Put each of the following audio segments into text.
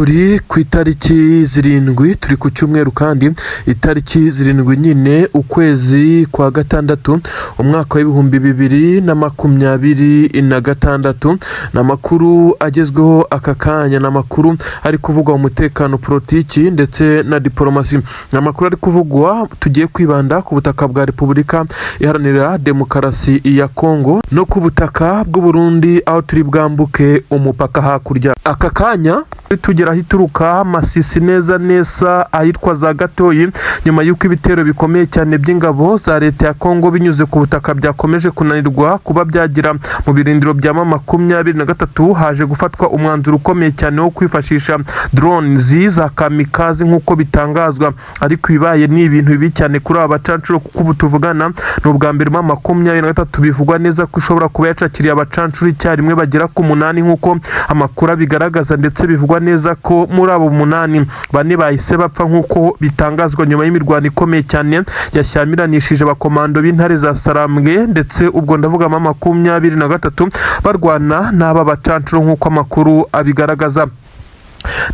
turi ku itariki zirindwi, turi ku cyumweru kandi itariki zirindwi nyine ukwezi kwa gatandatu umwaka w'ibihumbi 2026. ni amakuru agezweho aka kanya, ni amakuru ari kuvugwa umutekano, politiki ndetse na diplomasi. ni amakuru ari kuvugwa, tugiye kwibanda ku butaka bwa Repubulika Iharanira Demokarasi ya Kongo no ku butaka bw'u Burundi, aho turi bwambuke umupaka hakurya. Aka kanya tugera ahituruka Masisi neza ahitwa za Gatoyi, nyuma y'uko ibitero bikomeye cyane by'ingabo za leta ya Kongo binyuze ku butaka byakomeje kunanirwa kuba byagira mu birindiro bya 23. haje gufatwa umwanzuro ukomeye cyane wo kwifashisha drones za kamikaze nk'uko bitangazwa, ariko bibaye ni ibintu bibi cyane kuri aba bacancuro, kuko ubu tuvugana ni ubwa mbere 23 bivugwa neza ko ishobora kuba yacakiriye abacancuro icyarimwe bagera ku 8 nk'uko amakuru abigaragaza, ndetse bivugwa neza ko muri abo 8 bane bahise bapfa nk'uko bitangazwa nyuma y'imirwano ikomeye cyane yashyamiranyishije abakomando b'intare za Sarambwe, ndetse ubwo ndavuga 23 barwana n'aba bacancuro nk'uko amakuru abigaragaza.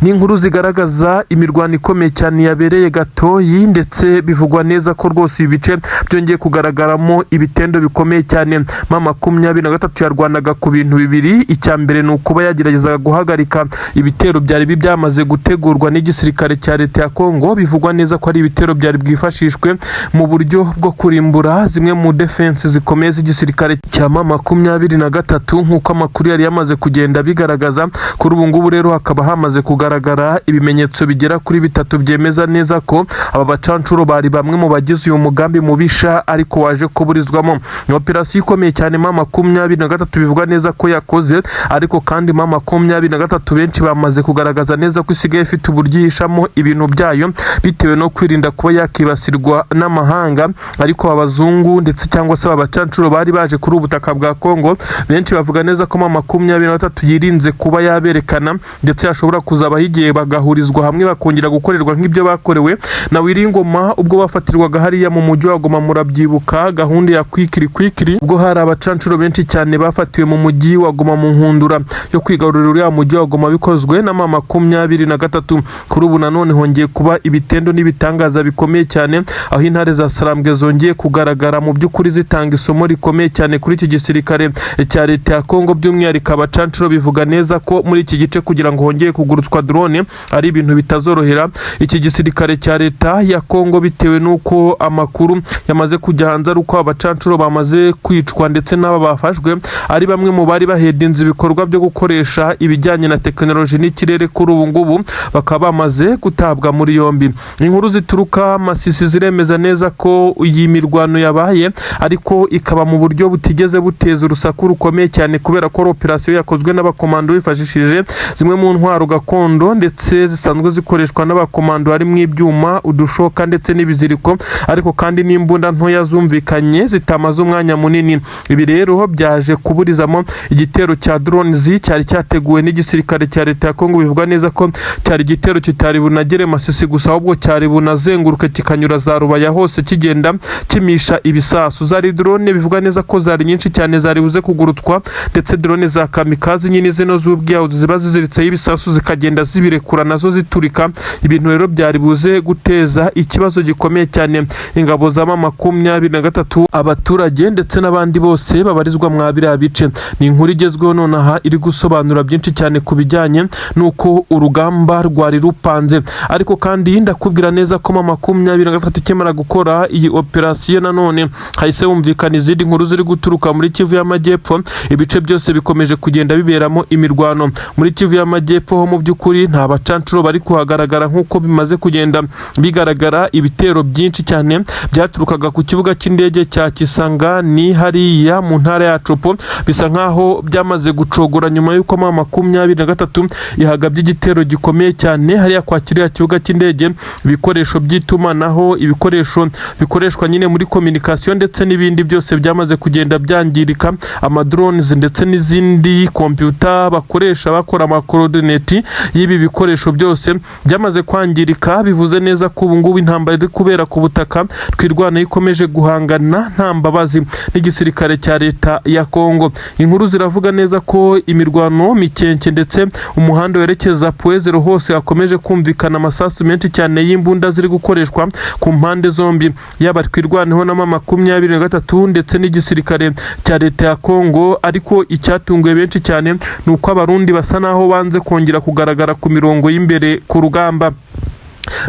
ni inkuru zigaragaza imirwano ikomeye cyane yabereye Gatoyi, ndetse bivugwa neza ko rwose ibice byongeye kugaragaramo ibitendo bikomeye cyane. 23 yarwanaga ku bintu bibiri. icya mbere ni ukuba yageragezaga guhagarika ibitero byari byamaze gutegurwa n'igisirikare cya leta ya Kongo, bivugwa neza ko ari ibitero byari bwifashishwe mu buryo bwo kurimbura zimwe mu defense zikomeye z'igisirikare cya 23 nk'uko amakuru yari yamaze kugenda bigaragaza. Kuri ubu ngubu rero hakaba hamaze kugaragara ibimenyetso bigera kuri 3 byemeza neza ko aba bacancuro bari bamwe mu bagize uyu mugambi mubisha, ariko waje kuburizwamo. ni operasiyo ikomeye cyane 23 bivugwa neza ko yakoze, ariko kandi 23 benshi bamaze kugaragaza neza ko isigaye ifite uburyo yishamo ibintu byayo bitewe no kwirinda kuba yakibasirwa n'amahanga. ariko abazungu ndetse cyangwa se abacancuro bari baje kuri ubutaka bwa Kongo, benshi bavuga neza ko 23 yirinze kuba yaberekana, ndetse yashobora kuzaba igihe bagahurizwa hamwe bakongera gukorerwa nk'ibyo bakorewe na Wiringoma ubwo bafatirwaga hariya mu mujyi wa Goma. Murabyibuka gahunda ya kwikiri ubwo hari abacancuro benshi cyane bafatiwe mu mujyi wa Goma mu nkundura yo kwigarurira uriya mujyi wa Goma, bikozwe na 23. kuri ubu nanone hongeye kuba ibitendo n'ibitangaza bikomeye cyane, aho intare za Sarambwe zongeye kugaragara mu by'ukuri zitanga isomo rikomeye cyane kuri iki gisirikare cya leta ya Kongo, by'umwihariko abacancuro bivuga neza ko muri iki gice kugira ngo hongeye kugurutswa drone ari ibintu bitazorohera iki gisirikare cya leta ya Kongo, bitewe n'uko amakuru yamaze kujya hanze ari uko abacancuro bamaze kwicwa, ndetse n'aba bafashwe ari bamwe mu bari bahedinze ibikorwa byo gukoresha ibijyanye na tekinoloji n'ikirere. kuri ubu ngubu bakaba bamaze gutabwa muri yombi. inkuru zituruka Masisi ziremeza neza ko iyi mirwano yabaye, ariko ikaba mu buryo butigeze buteza urusaku rukomeye cyane, kubera ko operasiyo yakozwe n'abakomando bifashishije zimwe mu ntwaro gakondo ndetse zisanzwe zikoreshwa n'abakomando harimo ibyuma, udushoka ndetse n'ibiziriko, ariko kandi n'imbunda ntoya zumvikanye zitamaze umwanya munini. ibi rero byaje kuburizamo igitero cya drones cyari cyateguwe n'igisirikare cya leta ya Kongo. bivugwa neza ko cyari igitero kitari bunagere Masisi gusa, ahubwo cyari bunazenguruke kikanyura za Rubaya hose kigenda kimisha ibisasu. zari drone bivugwa neza ko zari nyinshi cyane, zari buze kugurutswa, ndetse drone za kamikaze nyine zino z'ubwiyahuzi ziba ziziritseho ibisasu zikagenda zibirekura nazo ziturika. ibintu rero byari buze guteza ikibazo gikomeye cyane ingabo za 23, abaturage ndetse n'abandi bose babarizwa mwa biriya bice. ni inkuru igezweho nonaha iri gusobanura byinshi cyane ku bijyanye n'uko urugamba rwari rupanze, ariko kandi ndakubwira neza ko 23 ikemara gukora iyi operasiyo nanone hahise humvikana izindi nkuru ziri guturuka muri Kivu y'Amajyepfo. ibice byose bikomeje kugenda biberamo imirwano muri Kivu y'Amajyepfo ho mu by'ukuri nta bacancuro bari kuhagaragara nk'uko bimaze kugenda bigaragara. ibitero byinshi cyane byaturukaga ku kibuga cy'indege cya Kisangani hariya mu ntara ya Chopo, bisa nkaho byamaze gucogora nyuma y'uko 23 ihagabye igitero gikomeye cyane hariya kwa kiriya kibuga cy'indege. ibikoresho by'itumanaho, ibikoresho bikoreshwa nyine muri communication ndetse n'ibindi byose byamaze kugenda byangirika, amadrones ndetse n'izindi computer bakoresha bakora amakoordinate y'ibi bikoresho byose byamaze kwangirika. Bivuze neza ko ubu ngubu intambara iri kubera ku butaka twirwanaho ikomeje guhangana nta mbabazi n'igisirikare cya leta ya Kongo. Inkuru ziravuga neza ko imirwano mikenke ndetse umuhanda werekeza Puezero hose hakomeje kumvikana amasasu menshi cyane y'imbunda ziri gukoreshwa ku mpande zombi, yaba twirwaneho na M23 ndetse n'igisirikare cya leta ya Kongo. Ariko icyatunguye benshi cyane ni uko abarundi basa naho banze kongera kugaragara ku mirongo y'imbere ku rugamba.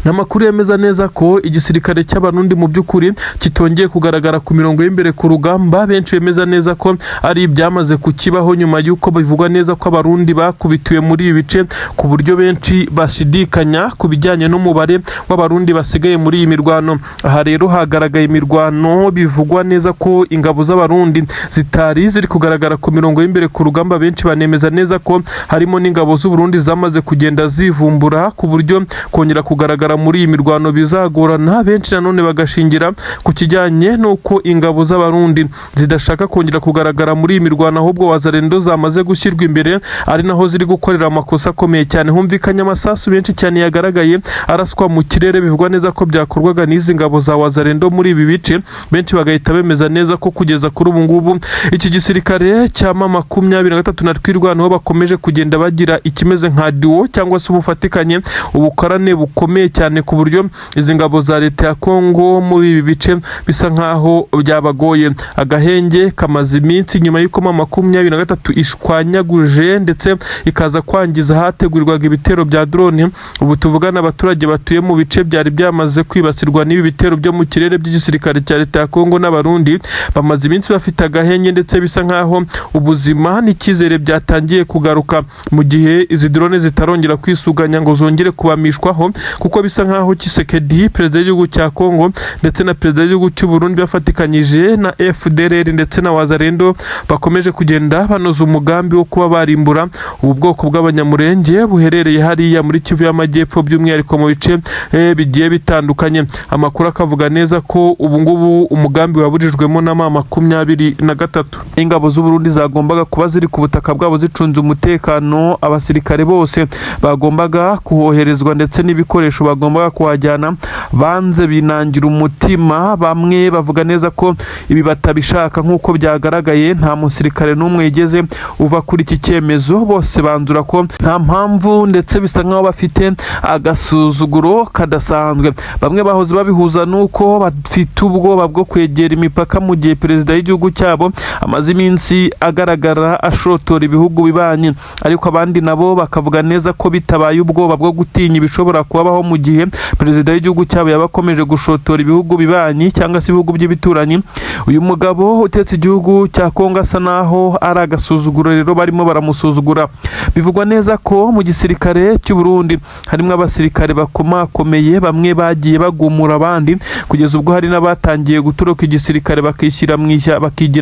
Namakuru yemeza neza ko igisirikare cy'abarundi mu by'ukuri kitongeye kugaragara ku mirongo y'imbere ku rugamba. Benshi bemeza neza ko ari ibyamaze kukibaho nyuma y'uko bivugwa neza ko abarundi bakubitiwe muri ibi bice, ku buryo benshi bashidikanya ku bijyanye n'umubare w'abarundi basigaye muri iyi mirwano. Aha rero hagaragaye imirwano bivugwa neza ko ingabo z'abarundi zitari ziri kugaragara ku mirongo y'imbere ku rugamba. Benshi banemeza neza ko harimo n'ingabo z'Uburundi zamaze kugenda zivumbura ku buryo kongera kugaragara muri iyi mirwano bizagorana. Benshi nanone bagashingira ku kijyanye n'uko ingabo z'abarundi zidashaka kongera kugaragara muri iyi mirwano, ahubwo wazarendo zamaze gushyirwa imbere, ari naho ziri gukorera amakosa akomeye cyane. Humvikanye amasasu menshi cyane yagaragaye araswa mu kirere, bivugwa neza ko byakorwaga n'izi ngabo za wazarendo muri ibi bice. Benshi bagahita bemeza neza ko kugeza kuri ubu ngubu iki gisirikare cya M23 na twirwanaho bakomeje kugenda bagira ikimeze nka duo cyangwa se ubufatikanye, ubukorane bukomeye cyane, ku buryo izi ngabo za leta ya Kongo muri ibi bice bisa nkaho byabagoye. Agahenge kamaze iminsi nyuma y'uko M23 ishwanyaguje ndetse ikaza kwangiza hategurirwaga ibitero bya drone. Ubu tuvugana abaturage batuye mu bice byari byamaze kwibasirwa n'ibi bitero byo mu kirere by'igisirikare cya leta ya Kongo n'abarundi bamaze iminsi bafite agahenge, ndetse bisa nkaho ubuzima n'icyizere byatangiye kugaruka, mu gihe izi drone zitarongera kwisuganya ngo zongere kubamishwaho, kuko bisa nkaho Tshisekedi perezida w'igihugu cya Kongo ndetse na perezida w'igihugu cy'u Burundi bafatikanyije na FDLR ndetse na wazarendo bakomeje kugenda banoza umugambi wo kuba barimbura ubu bwoko bw'abanyamurenge buherereye hariya muri Kivu y'Amajyepfo, by'umwihariko mu bice bigiye bitandukanye. Amakuru akavuga neza ko ubu ngubu umugambi waburijwemo na M23. Ingabo z'u Burundi zagombaga kuba ziri ku butaka bwabo zicunze umutekano, abasirikare bose bagombaga kuhoherezwa ndetse n'ibikoresho bagombaga kuhajyana banze binangira umutima. Bamwe bavuga neza ko ibi batabishaka nk'uko byagaragaye. Nta musirikare n'umwe yigeze uva kuri iki cyemezo, bose banzura ko nta mpamvu, ndetse bisa nkaho bafite agasuzuguro kadasanzwe. Bamwe bahoze babihuza nuko bafite ubwoba bwo kwegera imipaka, mu gihe perezida w'igihugu cyabo amaze iminsi agaragara ashotora ibihugu bibanyi. Ariko abandi nabo bakavuga neza ko bitabaye ubwoba bwo gutinya ibishobora kubaho mu gihe perezida w'igihugu cyabo yaba akomeje gushotora ibihugu bibanyi cyangwa se ibihugu by'ibituranyi. Uyu mugabo utetse igihugu cya Kongo asa naho ari agasuzuguro, rero barimo baramusuzugura. Bivugwa neza ko mu gisirikare cy'u Burundi harimo abasirikare bakomakomeye, bamwe bagiye bagumura abandi, kugeza ubwo hari n'abatangiye gutoroka igisirikare bakigira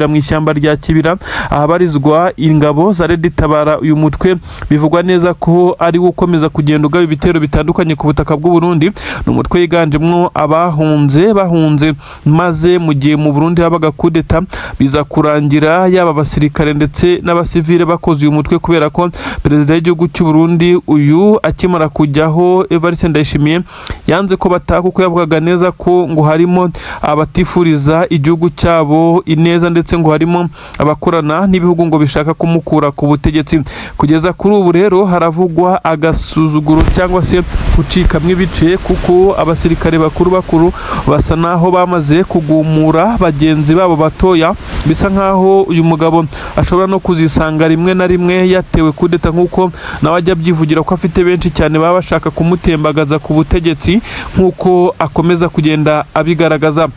mu ishyamba rya Kibira ahabarizwa ingabo za Red Tabara. Uyu mutwe bivugwa neza ko ari ukomeza kugenda ugaba ibitero bitandukanye ku butaka bw'u Burundi. Ni umutwe yiganjemo bahunze maze mu gihe mu Burundi habaga kudeta biza kurangira yaba abasirikare ndetse n'abasivile bakoze uyu mutwe, kubera ko perezida w'igihugu cy'u Burundi uyu akimara kujyaho Evariste Ndayishimiye yanze ko bataha, kuko yavugaga neza ko ngo harimo abatifuriza igihugu cyabo ineza, ndetse ngo harimo abakorana n'ibihugu ngo bishaka kumukura ku butegetsi. Kugeza kuri ubu rero haravugwa agasuzuguro cyangwa se gucikamwe ibice, kuko abasirikare bakuru basa naho bamaze kugumura bagenzi babo batoya. Bisa nkaho uyu mugabo ashobora no kuzisanga rimwe na rimwe yatewe kudeta, nk'uko nawe ajya byivugira ko afite benshi cyane baba bashaka kumutembagaza ku butegetsi, nk'uko akomeza kugenda abigaragaza.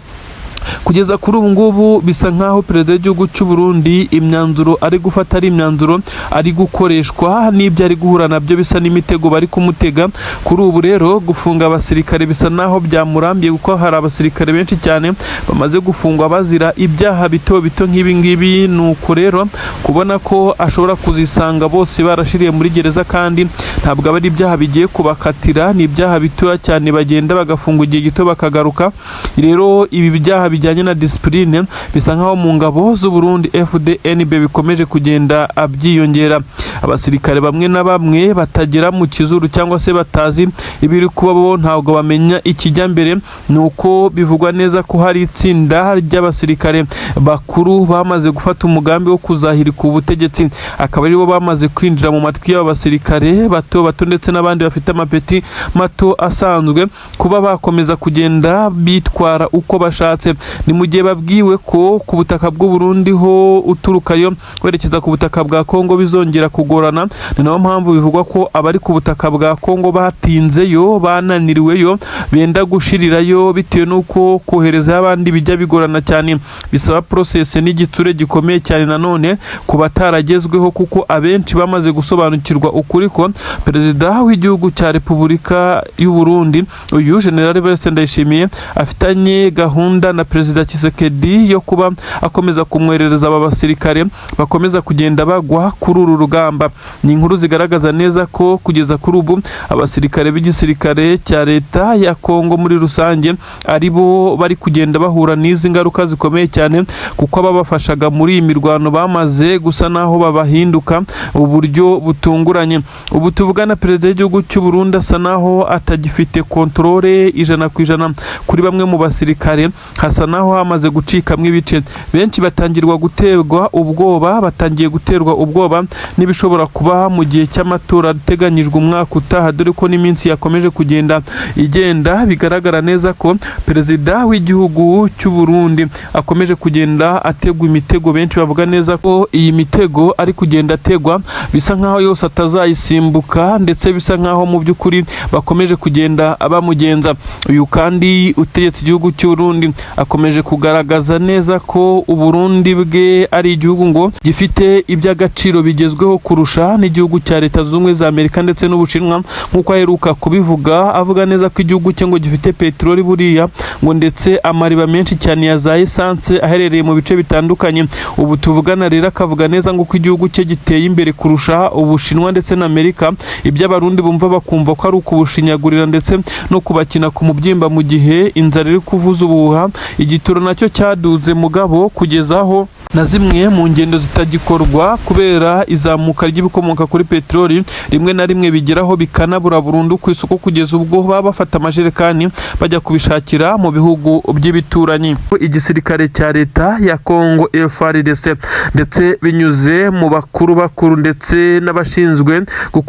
Kugeza kuri ubu ngubu bisa nkaho perezida w'igihugu cy'u Burundi imyanzuro ari gufata ari imyanzuro ari gukoreshwa n'ibyo ari guhura nabyo bisa n'imitego bari kumutega. Kuri ubu rero gufunga abasirikare bisa naho byamurambiye, kuko hari abasirikare benshi cyane bamaze gufungwa bazira ibyaha bito nk'ibi ngibi. Nuko rero kubona ko ashobora kuzisanga bose barashiriye muri gereza, kandi ntabwo aba ari ibyaha bigiye kubakatira, ni ibyaha bitoya cyane bagenda bagafungwa igihe gito bakagaruka. Rero ibi byaha bijyanye na discipline bisa nkaho mu ngabo z'u Burundi FDNB bikomeje kugenda byiyongera. Abasirikare bamwe na bamwe batagera mu kizuru cyangwa se batazi ibiri kuba bo ntabwo bamenya ikijya mbere, nuko bivugwa neza ko hari itsinda ry'abasirikare bakuru bamaze gufata umugambi wo kuzahirika ubutegetsi, akaba aribo bamaze kwinjira mu matwi y'aba basirikare bato bato ndetse n'abandi bafite amapeti mato asanzwe kuba bakomeza kugenda bitwara uko bashatse. Ni mu gihe babwiwe ko ku butaka bw'u Burundi ho uturukayo werekeza ku butaka bwa Kongo bizongera kugorana. Ni nayo mpamvu bivugwa ko abari ku butaka bwa Kongo batinzeyo, bananiriweyo, benda gushirirayo bitewe n'uko kohereza abandi bijya bigorana cyane, bisaba process n'igitsure gikomeye cyane nanone ku bataragezweho, kuko abenshi bamaze gusobanukirwa ukuri ko perezida w'igihugu cya Repubulika y'u Burundi uyu General Evariste Ndayishimiye afitanye gahunda na perezida Tshisekedi yo kuba akomeza kumwerereza aba basirikare bakomeza kugenda bagwa kuri uru rugamba. Ni inkuru zigaragaza neza ko kugeza kuri ubu abasirikare b'igisirikare cya leta ya Kongo muri rusange aribo bari kugenda bahura n'izi ngaruka zikomeye cyane, kuko ababafashaga muri iyi mirwano bamaze gusa naho babahinduka uburyo butunguranye. Ubu tuvugana perezida w'igihugu cy'u Burundi asa naho atagifite kontrole 100% kuri bamwe mu basirikare, hasa naho hamaze gucikamwe ibice. Benshi batangiye guterwa ubwoba n'ibishobora kuba mu gihe cy'amatora ateganyijwe umwaka utaha, dore ko n'iminsi yakomeje kugenda igenda. Bigaragara neza ko perezida w'igihugu cy'u Burundi akomeje kugenda ategwa imitego. Benshi bavuga neza ko iyi mitego ari kugenda ategwa bisa nkaho yose atazayisimbuka, ndetse bisa nkaho mu by'ukuri bakomeje kugenda bamugenza. Uyu kandi utegetse igihugu cy'u Burundi akomeje kugaragaza neza ko u Burundi bwe ari igihugu ngo gifite iby'agaciro bigezweho kurusha n'igihugu cya Leta Zunze Ubumwe za Amerika ndetse n'Ubushinwa, nk'uko aheruka kubivuga, avuga neza ko igihugu cye ngo gifite peteroli buriya ngo ndetse amariba menshi cyane ya za essence aherereye mu bice bitandukanye. Ubu tuvugana rero akavuga neza ngo ko igihugu cye giteye imbere kurusha Ubushinwa ndetse na Amerika, ibyo abarundi bumva bakumva ko ari ukubushinyagurira ndetse no kubakina ku mubyimba, mu gihe inzara iri kuvuza ubuhuha. Igitoro nacyo cyaduze mugabo kugezaho na zimwe mu ngendo zitagikorwa kubera izamuka ry'ibikomoka kuri peteroli, rimwe na rimwe bigeraho bikanabura burundu ku isoko, kugeza ubwo baba bafata amajerekani bajya kubishakira mu bihugu by'ibituranyi. Igisirikare cya leta ya Kongo FARDC ndetse binyuze mu bakuru ndetse n'abashinzwe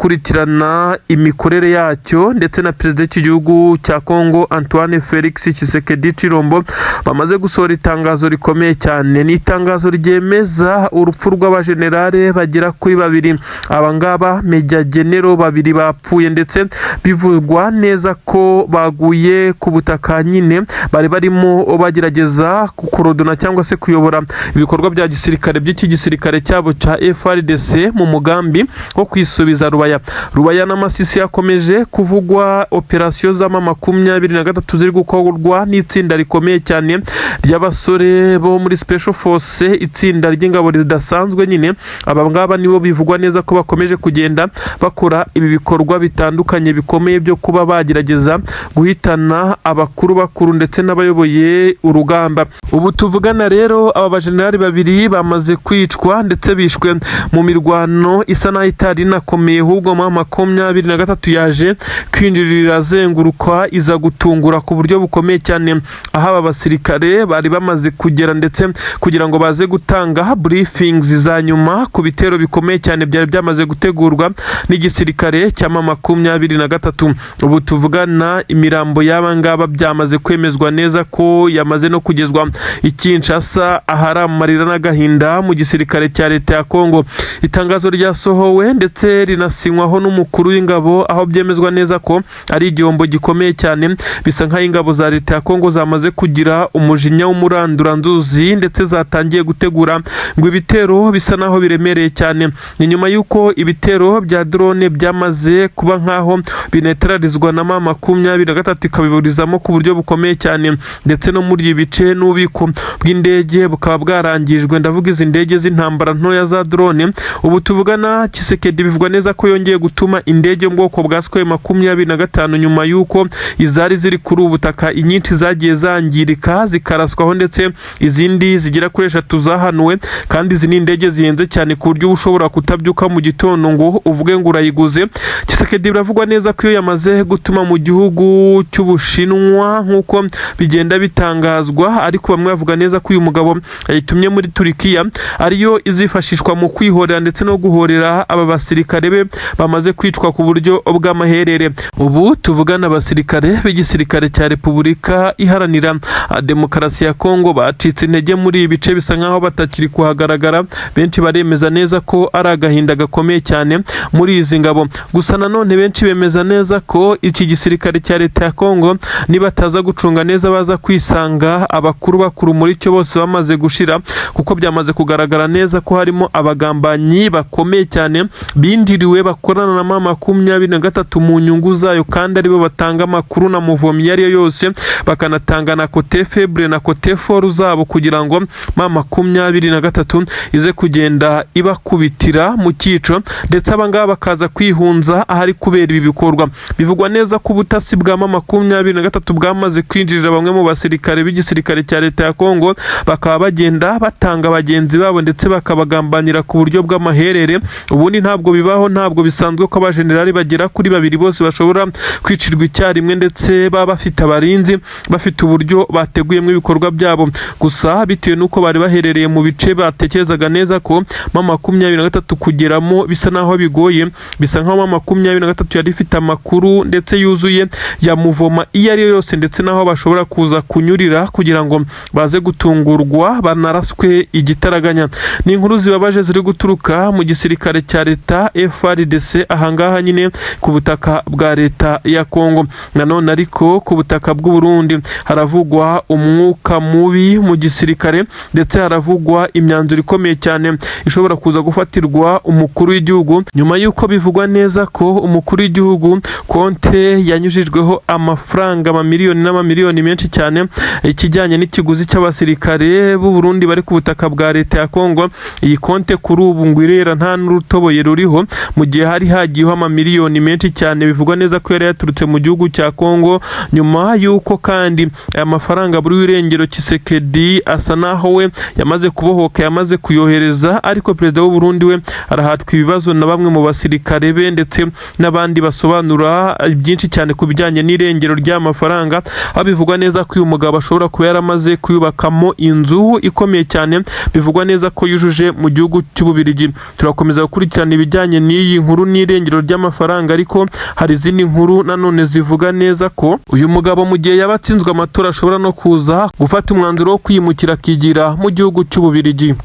gukurikirana imikorere yacyo ndetse na perezida w'igihugu cya Kongo Antoine Felix Tshisekedi Tshilombo bamaze gusohora itangazo rikomeye cyane. Ni itangazo ryemeza urupfu rw'abajenerale bagera kuri 2. Abangaba Meja Genero 2 bapfuye, ndetse bivugwa neza ko baguye ku butaka nyine bari barimo bagerageza kukorodona cyangwa se kuyobora ibikorwa bya gisirikare by'iki gisirikare cyabo cya FARDC mu mugambi wo kwisubiza Rubaya n'Amasisi. Yakomeje kuvugwa operasiyo z'ama 23 ziri gukorwa n'itsinda rikomeye cyane ry'abasore bo muri Special Force, itsinda ry'ingabo ridasanzwe nyine. Aba ngaba nibo bivugwa neza ko bakomeje kugenda bakora ibi bikorwa bitandukanye bikomeye byo kuba bagerageza guhitana abakuru ndetse n'abayoboye urugamba. Ubu tuvugana rero aba bajenerali 2 bamaze kwicwa, ndetse bishwe mu mirwano isa naho itari inakomeye, ahubwo mu 23 yaje kwinjirira zenguruka iza gutungura ku buryo bukomeye cyane, aho aba basirikare bari bamaze kugera ndetse kugira ngo baze gutanga briefings za nyuma ku bitero bikomeye cyane byari byamaze gutegurwa n'igisirikare cya 23. Ubu tuvugana imirambo y'aba ngaba byamaze kwemezwa neza ko yamaze no kugezwa i Kinshasa, ahari amarira n'agahinda mu gisirikare cya leta ya Kongo. Itangazo ryasohowe ndetse rinasinywaho n'umukuru w'ingabo, aho byemezwa neza ko ari igihombo gikomeye cyane. Bisa nk'aho ingabo za leta ya Kongo zamaze kugira umujinya w'umuranduranzuzi ndetse zatangiye gutegura ngo ibitero bisa naho biremereye cyane. Ni nyuma y'uko ibitero bya drone byamaze kuba nkaho binetralizwa na M23 ikabiburizamo ku buryo bukomeye cyane, ndetse no muri ibi bice n'ububiko bw'indege bukaba bwarangijwe. Ndavuga izi ndege z'intambara ntoya za drone. Ubu tuvugana Tshisekedi bivugwa neza ko yongeye gutuma indege mu bwoko bwa Su-25 nyuma y'uko izari ziri kuri ubutaka inyinshi zagiye zangirika zikaraswaho, ndetse izindi zigera kuri 3 zahanuwe. Kandi izi ni indege zihenze cyane ku buryo ushobora kutabyuka mu gitondo ngo uvuge ngo urayiguze. Tshisekedi biravugwa neza ko iyo yamaze gutuma mu gihugu cy'Ubushinwa nk'uko bigenda bitangazwa, ariko bamwe bavuga neza ko uyu mugabo yayitumye muri Turikiya ariyo izifashishwa mu kwihorera ndetse no guhorera aba basirikare be bamaze kwicwa ku buryo bw'amaherere. Ubu tuvugana abasirikare b'igisirikare cya Repubulika Iharanira Demokarasi ya Kongo bacitse intege muri ibi bice, bisa nkaho batakiri kuhagaragara. Benshi baremeza neza ko ari agahinda gakomeye cyane muri izi ngabo. Gusa nanone benshi bemeza neza ko iki gisirikare cya leta ya Kongo nibataza gucunga neza baza kwisanga bakuru muri cyo bose bamaze gushira, kuko byamaze kugaragara neza ko harimo abagambanyi bakomeye cyane binjiriwe bakorana na M23 mu nyungu zayo, kandi aribo batanga amakuru na muvomyi ariyo yose, bakanatanga na kote febre na kote foru zabo kugira ngo M23 ize kugenda ibakubitira mu cyico, ndetse abangaba bakaza kwihunza ahari kubera ibi bikorwa. Bivugwa neza ko ubutasi bwa M23 bwamaze kwinjirira bamwe mu basirikare b'igisirikare cya leta ya Kongo, bakaba bagenda batanga bagenzi babo ndetse bakabagambanira ku buryo bw'amaherere. Ubundi ntabwo bibaho, ntabwo bisanzwe ko abajenerali bagera kuri 2 bose bashobora kwicirwa icyarimwe, ndetse baba bafite abarinzi, bafite uburyo bateguyemo ibikorwa byabo. Gusa bitewe n'uko bari baherereye mu bice batekerezaga neza ko M23 kugeramo bisa naho bigoye, bisa nkaho M23 yari ifite amakuru ndetse yuzuye ya muvoma iyo ariyo yose, ndetse naho bashobora kuza kunyurira kugira ngo baze gutungurwa banaraswe igitaraganya. Ni inkuru zibabaje ziri guturuka mu gisirikare cya leta FARDC ahangaha nyine ku butaka bwa leta ya Kongo. Nanone ariko ku butaka bw'u Burundi haravugwa umwuka mubi mu gisirikare, ndetse haravugwa imyanzuro ikomeye cyane ishobora kuza gufatirwa umukuru w'igihugu, nyuma y'uko bivugwa neza ko umukuru w'igihugu konte yanyujijweho amafaranga amamiliyoni n'amamiliyoni menshi cyane ikijyanye n'ikiguzi cy'abasirikare b'u Burundi bari ku butaka bwa leta ya Kongo. Iyi konte kuri ubu ngo irera nta n'urutoboye ruriho, mu gihe hari hagiyeho amamiliyoni menshi cyane. Bivugwa neza ko yari yaturutse mu gihugu cya Kongo, nyuma y'uko kandi aya mafaranga buri wirengero Tshisekedi asa naho we yamaze kubohoka, yamaze kuyohereza. Ariko perezida w'u Burundi we arahatwa ibibazo na bamwe mu basirikare be ndetse n'abandi basobanura byinshi cyane ku bijyanye n'irengero ry'amafaranga. Bivugwa neza ko uyu mugabo ashobora kuba yaramaze kuyubakamo inzu ikomeye cyane, bivugwa neza ko yujuje mu gihugu cy'Ububirigi. Turakomeza gukurikirana ibijyanye n'iyi nkuru n'irengero ry'amafaranga, ariko hari izindi nkuru nanone zivuga neza ko uyu mugabo mu gihe yabatsinzwe amatora ashobora no kuza gufata umwanzuro wo kwimukira akigira mu gihugu cy'Ububirigi.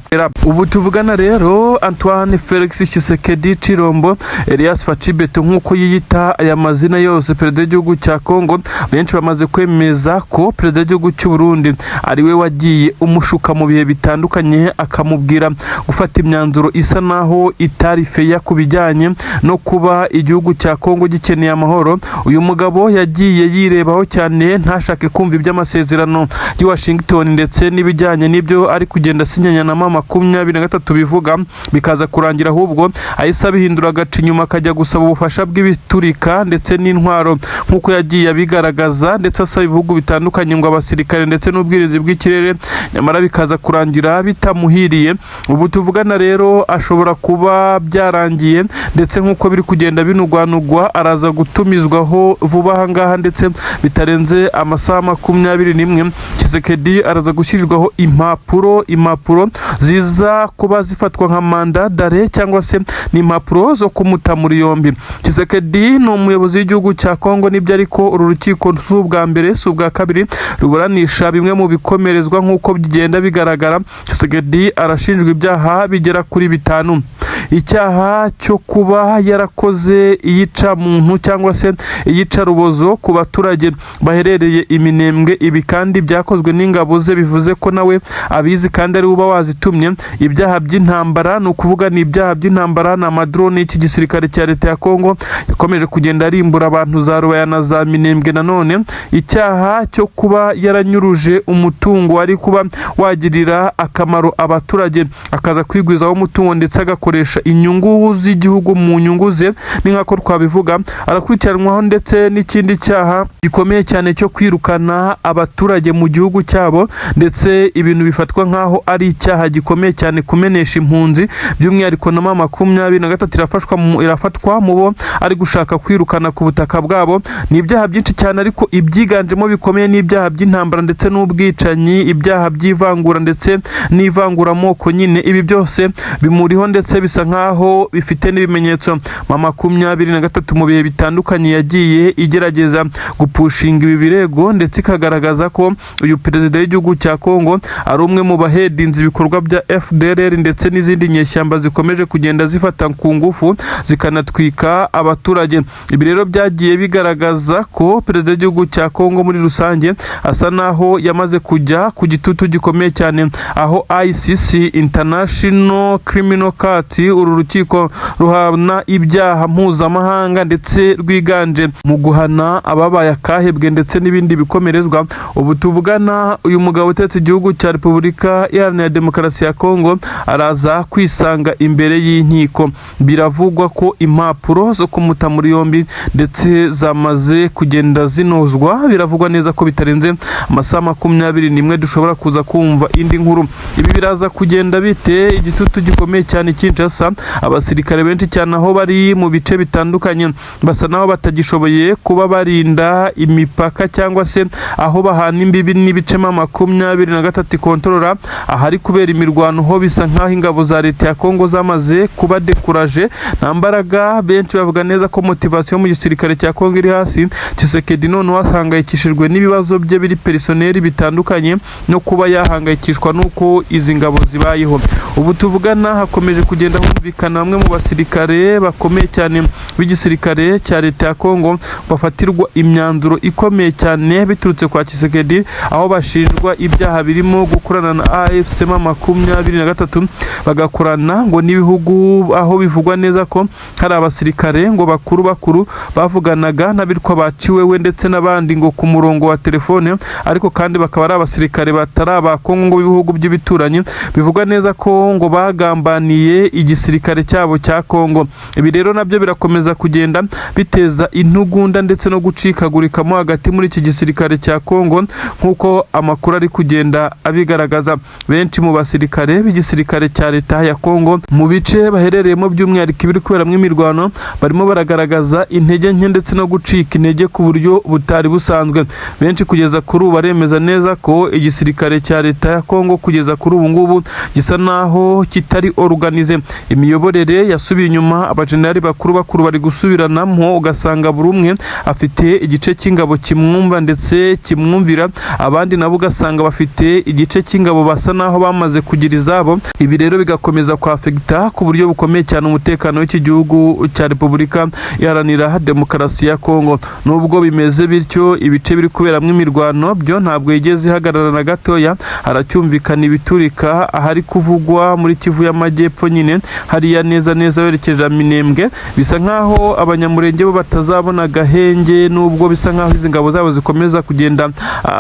Ubu tuvugana rero Antoine Felix Tshisekedi Chilombo Elias Facibeto nk'uko yiyita aya mazina yose, perezida w'igihugu cya Kongo, benshi bamaze kwemeza ko perezida w'igihugu cy'u Burundi ari we wagiye umushuka mu bihe bitandukanye, akamubwira gufata imyanzuro isa naho itari feya ku bijyanye no kuba igihugu cya Kongo gikeneye amahoro. Uyu mugabo yagiye yirebaho cyane, ntashake kumva iby'amasezerano y'I Washington ndetse n'ibijyanye n'ibyo ari kugenda asinyanya na M23 bivuga, bikaza kurangira ahubwo ahise bihindura agace inyuma akajya gusaba ubufasha bw'ibiturika ndetse n'intwaro nk'uko yagiye abigaragaza, ndetse asaba ibihugu bitandukanye ngo abasirikare ndetse n'ubwirinzi bw'ikirere, nyamara bikaza kurangira bitamuhiriye. Ubu tuvugana rero ashobora kuba byarangiye, ndetse nk'uko biri kugenda binugwanugwa araza gutumizwaho vuba ahangaha, ndetse bitarenze amasaha 21. Tshisekedi araza gushyirirwaho impapuro ziza kuba zifatwa nka manda dare, cyangwa se ni impapuro zo kumuta muri yombi. Tshisekedi ni umuyobozi w'igihugu cya Kongo nibyo, ariko uru rukiko si ubwa mbere si ubwa kabiri ruburanisha bimwe mu bikomerezwa nk'uko bigenda bigaragara. Tshisekedi arashinjwa ibyaha bigera kuri 5. icyaha cyo kuba yarakoze iyica muntu cyangwa se iyica rubozo ku baturage baherereye Iminembwe. Ibi kandi byakozwe n'ingabo ze, bivuze ko nawe abizi kandi ari uba wazitumye. Ibyaha by'intambara ni ukuvuga ni ibyaha by'intambara na amadrone y'iki gisirikare cya leta ya Kongo yakomeje kugenda arimbura abantu za Rubaya na za Minembwe. Nanone icyaha cyo kuba yaranyuruje umutungo wari kuba wagirira akamaro abaturage, akaza kwigwizaho umutungo ndetse agakoresha inyungu z'igihugu mu nyungu ze, ni nkako twabivuga. Arakurikiranwaho ndetse n'ikindi cyaha gikomeye cyane cyo kwirukana abaturage mu gihugu cyabo, ndetse ibintu bifatwa nkaho ari icyaha gikomeye cyane, kumenesha impunzi. By'umwihariko na 23 irafatwa mu bo ari gushaka kwirukana ku butaka bwabo. Ni ibyaha byinshi cyane, ariko ibyiganjemo bikomeye ni ibyaha by'intambara ndetse n'ubwicanyi, ibyaha by'ivangura ndetse n'ivanguramoko. Nyine ibi byose bimuriho ndetse bisa nkaho bifite n'ibimenyetso. 23 mu bihe bitandukanye yagiye igerageza gupushinga ibi birego ndetse ikagaragaza ko uyu perezida w'igihugu cya Kongo ari umwe mu bahedinze ibikorwa bya FDLR ndetse n'izindi nyeshyamba zikomeje kugenda zifata ku ngufu zikanatwika abaturage. Ibi rero byagiye bigaragaza ko perezida w'igihugu cya Kongo muri rusange asa naho yamaze kujya ku gitutu gikomeye cyane, aho ICC International Criminal Court, uru rukiko ruhana ibyaha mpuzamahanga ndetse rwiganje mu guhana ababaye akahebwe ndetse n'ibindi bikomerezwa. Ubu tuvugana uyu mugabo utetse igihugu cya Repubulika Iharanira Demokarasi ya Kongo araza kwisanga imbere y'inkiko. Biravugwa ko impapuro zo kumuta muri yombi ndetse zamaze kugenda zinozwa. Biravugwa neza ko bitarenze amasaha 21 dushobora kuza kumva indi nkuru. Ibi biraza kugenda bite igitutu gikomeye cyane Kinshasa. Abasirikare benshi cyane aho bari mu bice bitandukanye basa naho batagishoboye kuba barinda imipaka cyangwa se aho bahana imbibi n'ibice 23 kontrola. Ahari kubera imirwano ho bisa nkaho ingabo za leta ya Kongo zamaze kuba dekuraje, nta mbaraga. Benshi bavuga neza ko motivation mu gisirikare cya Kongo iri hasi. Tshisekedi none wahangayikishijwe n'ibibazo bye biri personnel bitandukanye no kuba yahangayikishwa nuko izi ngabo zibayeho. Ubu tuvugana hakomeje kugenda humvikana bamwe mu basirikare bakomeye cyane b'igisirikare cya leta ya Kongo bafatirwa imyanzuro ikomeye cyane biturutse kwa Tshisekedi, aho bashinjwa ibyaha birimo gukorana na AFC 23 bagakorana ngo n'ibihugu, aho bivugwa neza ko hari abasirikare ngo bakuru bavuganaga n'abitwa baciwewe ndetse n'abandi ngo ku murongo wa telefone, ariko kandi bakaba ari abasirikare batari aba Kongo ngo ibihugu by'ibituranyi. Bivugwa neza ko ngo bagambaniye igisirikare cyabo cya Kongo. Ibi rero nabyo birakomeza kugenda biteza intugunda ndetse no gucikagurikamo hagati muri iki gisirikare cya Kongo, nk'uko amakuru ari kugenda abigaragaza. Benshi mu basirikare b'igisirikare cya leta ya Kongo mu bice baherereyemo by'umwihariko ibiri kuberamo imirwano barimo baragaragaza intege nke ndetse no gucika intege ku buryo butari busanzwe. Benshi kugeza kuri ubu baremeza neza ko igisirikare cya leta ya Kongo kugeza kuri ubu ngubu gisa naho kitari organize. Imiyoborere yasubiye inyuma, abajenerali bakuru bari gusubiranamo, ugasanga buri umwe afite igice cy'ingabo kimwumva ndetse kimwumvira, abandi nabo ugasanga bafite igice cy'ingabo basa naho bamaze kugira izabo. Ibi rero bigakomeza kwafekta ku buryo bukomeye cyane umutekano w'iki gihugu cya Repubulika Iharanira Demokarasi ya Kongo. Nubwo bimeze bityo, ibice biri kuberamo imirwano byo ntabwo yigeze ihagarara na gatoya. Haracyumvikana ibiturika ahari kuvugwa muri Kivu y'Amajyepfo, nyine hariya neza werekeje Minembwe. Bisa nkaho abanyamurenge bo batazabona gahenge, nubwo bisa nkaho izi ngabo zabo zikomeza kugenda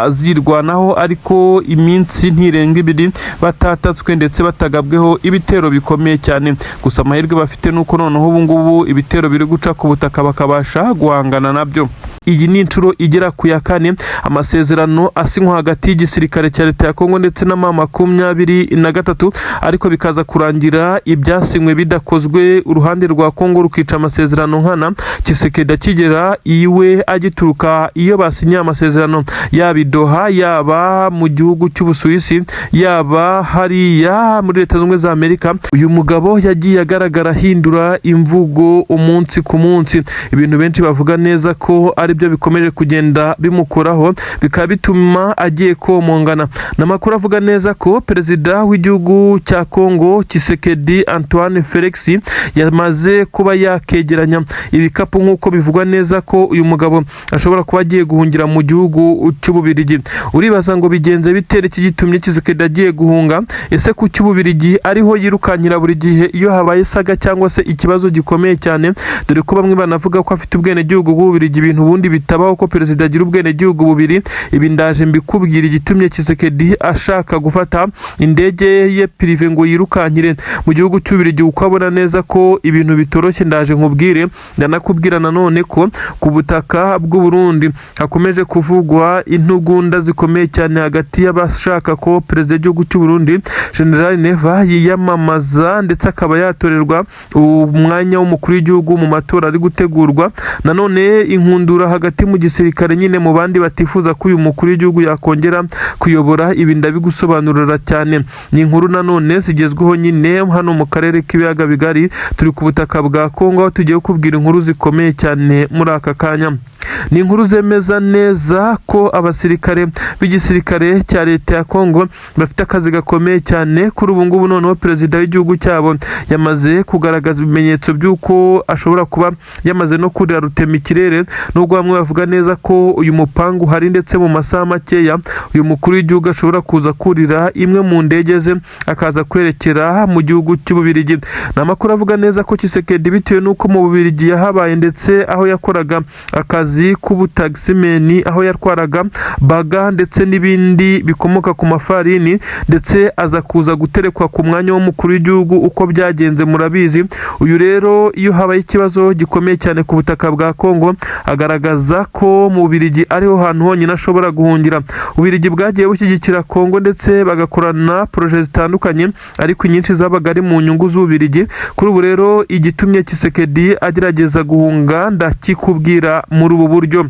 zirwanaho, ariko iminsi ntirenga 2 batatatswe ndetse batagabweho ibitero bikomeye cyane. Gusa amahirwe bafite nuko noneho ubu ngubu ibitero biri guca ku butaka bakabasha guhangana nabyo. Iyi ni inshuro igera ku ya 4 amasezerano asinywa hagati y'igisirikare cya leta ya Kongo ndetse na 23, ariko bikaza kurangira ibyasinywe bidakozwe. Uruhande rwa Kongo rukica amasezerano nkana. Tshisekedi akigera iwe agituruka iyo basinye amasezerano, yaba Doha, yaba mu gihugu cy'Ubusuwisi, yaba hariya muri Leta Zunze za Amerika, uyu mugabo yagiye agaragara hindura imvugo umunsi ku munsi. Ibintu benshi bavuga neza ko ari nabyo bikomeje kugenda bimukoraho bikaba bituma agiye komongana. N'amakuru avuga neza ko perezida w'igihugu cya Kongo Tshisekedi Antoine Felix yamaze kuba yakegeranya ibikapu nk'uko bivugwa neza ko uyu mugabo ashobora kuba agiye guhungira mu gihugu cy'Ububirigi. Uribaza ngo bigenze bitera iki gitumye Tshisekedi agiye guhunga? Ese ku cy'Ububirigi ariho yirukankira buri gihe iyo habaye saga cyangwa se ikibazo gikomeye cyane, dore ko bamwe banavuga ko afite ubwene gihugu bw'Ububirigi, ibintu ubundi bitabaho ko perezida agira ubwene gihugu bubiri. Ibi ndaje mbikubwira igitumye Tshisekedi ashaka gufata indege ye prive ngo yirukankire mu gihugu cy'Ububirigi, uko abona neza ko ibintu bitoroshye. Ndaje nkubwire, ndanakubwira nanone ko ku butaka bw'u Burundi hakomeje kuvugwa intugunda zikomeye cyane hagati y'abashaka ko perezida w'igihugu cy'u Burundi General Neva yiyamamaza ndetse akaba yatorerwa umwanya w'umukuru w'igihugu mu matora ari gutegurwa. Nanone inkundura hagati mu gisirikare nyine mu bandi batifuza ko uyu mukuru w'igihugu yakongera kuyobora. Ibi ndabigusobanurira cyane. Ni inkuru nanone zigezweho nyine hano mu karere k'ibiyaga bigari, turi ku butaka bwa Kongo, aho tugiye kubwira inkuru zikomeye cyane muri aka kanya. Ni inkuru zemeza neza ko abasirikare b'igisirikare cya leta ya Kongo bafite akazi gakomeye cyane kuri ubu ngubu. Noneho perezida w'igihugu cyabo yamaze kugaragaza ibimenyetso by'uko ashobora kuba yamaze no kurira rutema ikirere, nubwo bamwe bavuga neza ko uyu mupangu hari ndetse mu masaha makeya uyu mukuru w'igihugu ashobora kuza kurira imwe mu ndege ze akaza kwerekera mu gihugu cy'Ububirigi. N'amakuru avuga neza ko Tshisekedi bitewe n'uko mu Bubirigi yahabaye ndetse aho yakoraga akazi k'ubutagisimeni, aho yatwaraga baga ndetse n'ibindi bikomoka ku mafarini, ndetse aza kuza guterekwa ku mwanya w'umukuru w'igihugu. Uko byagenze murabizi. Uyu rero iyo habaye ikibazo gikomeye cyane ku butaka bwa Kongo, agaragaza ko mu Bubirigi ariho hantu honyine ashobora guhungira. Ububirigi bwagiye bushyigikira Kongo ndetse bagakorana projet zitandukanye, ariko inyinshi zabaga ari mu nyungu z'Ububirigi. Kuri ubu rero igitumye Tshisekedi agerageza guhunga ndakikubwira muri ubu buryo.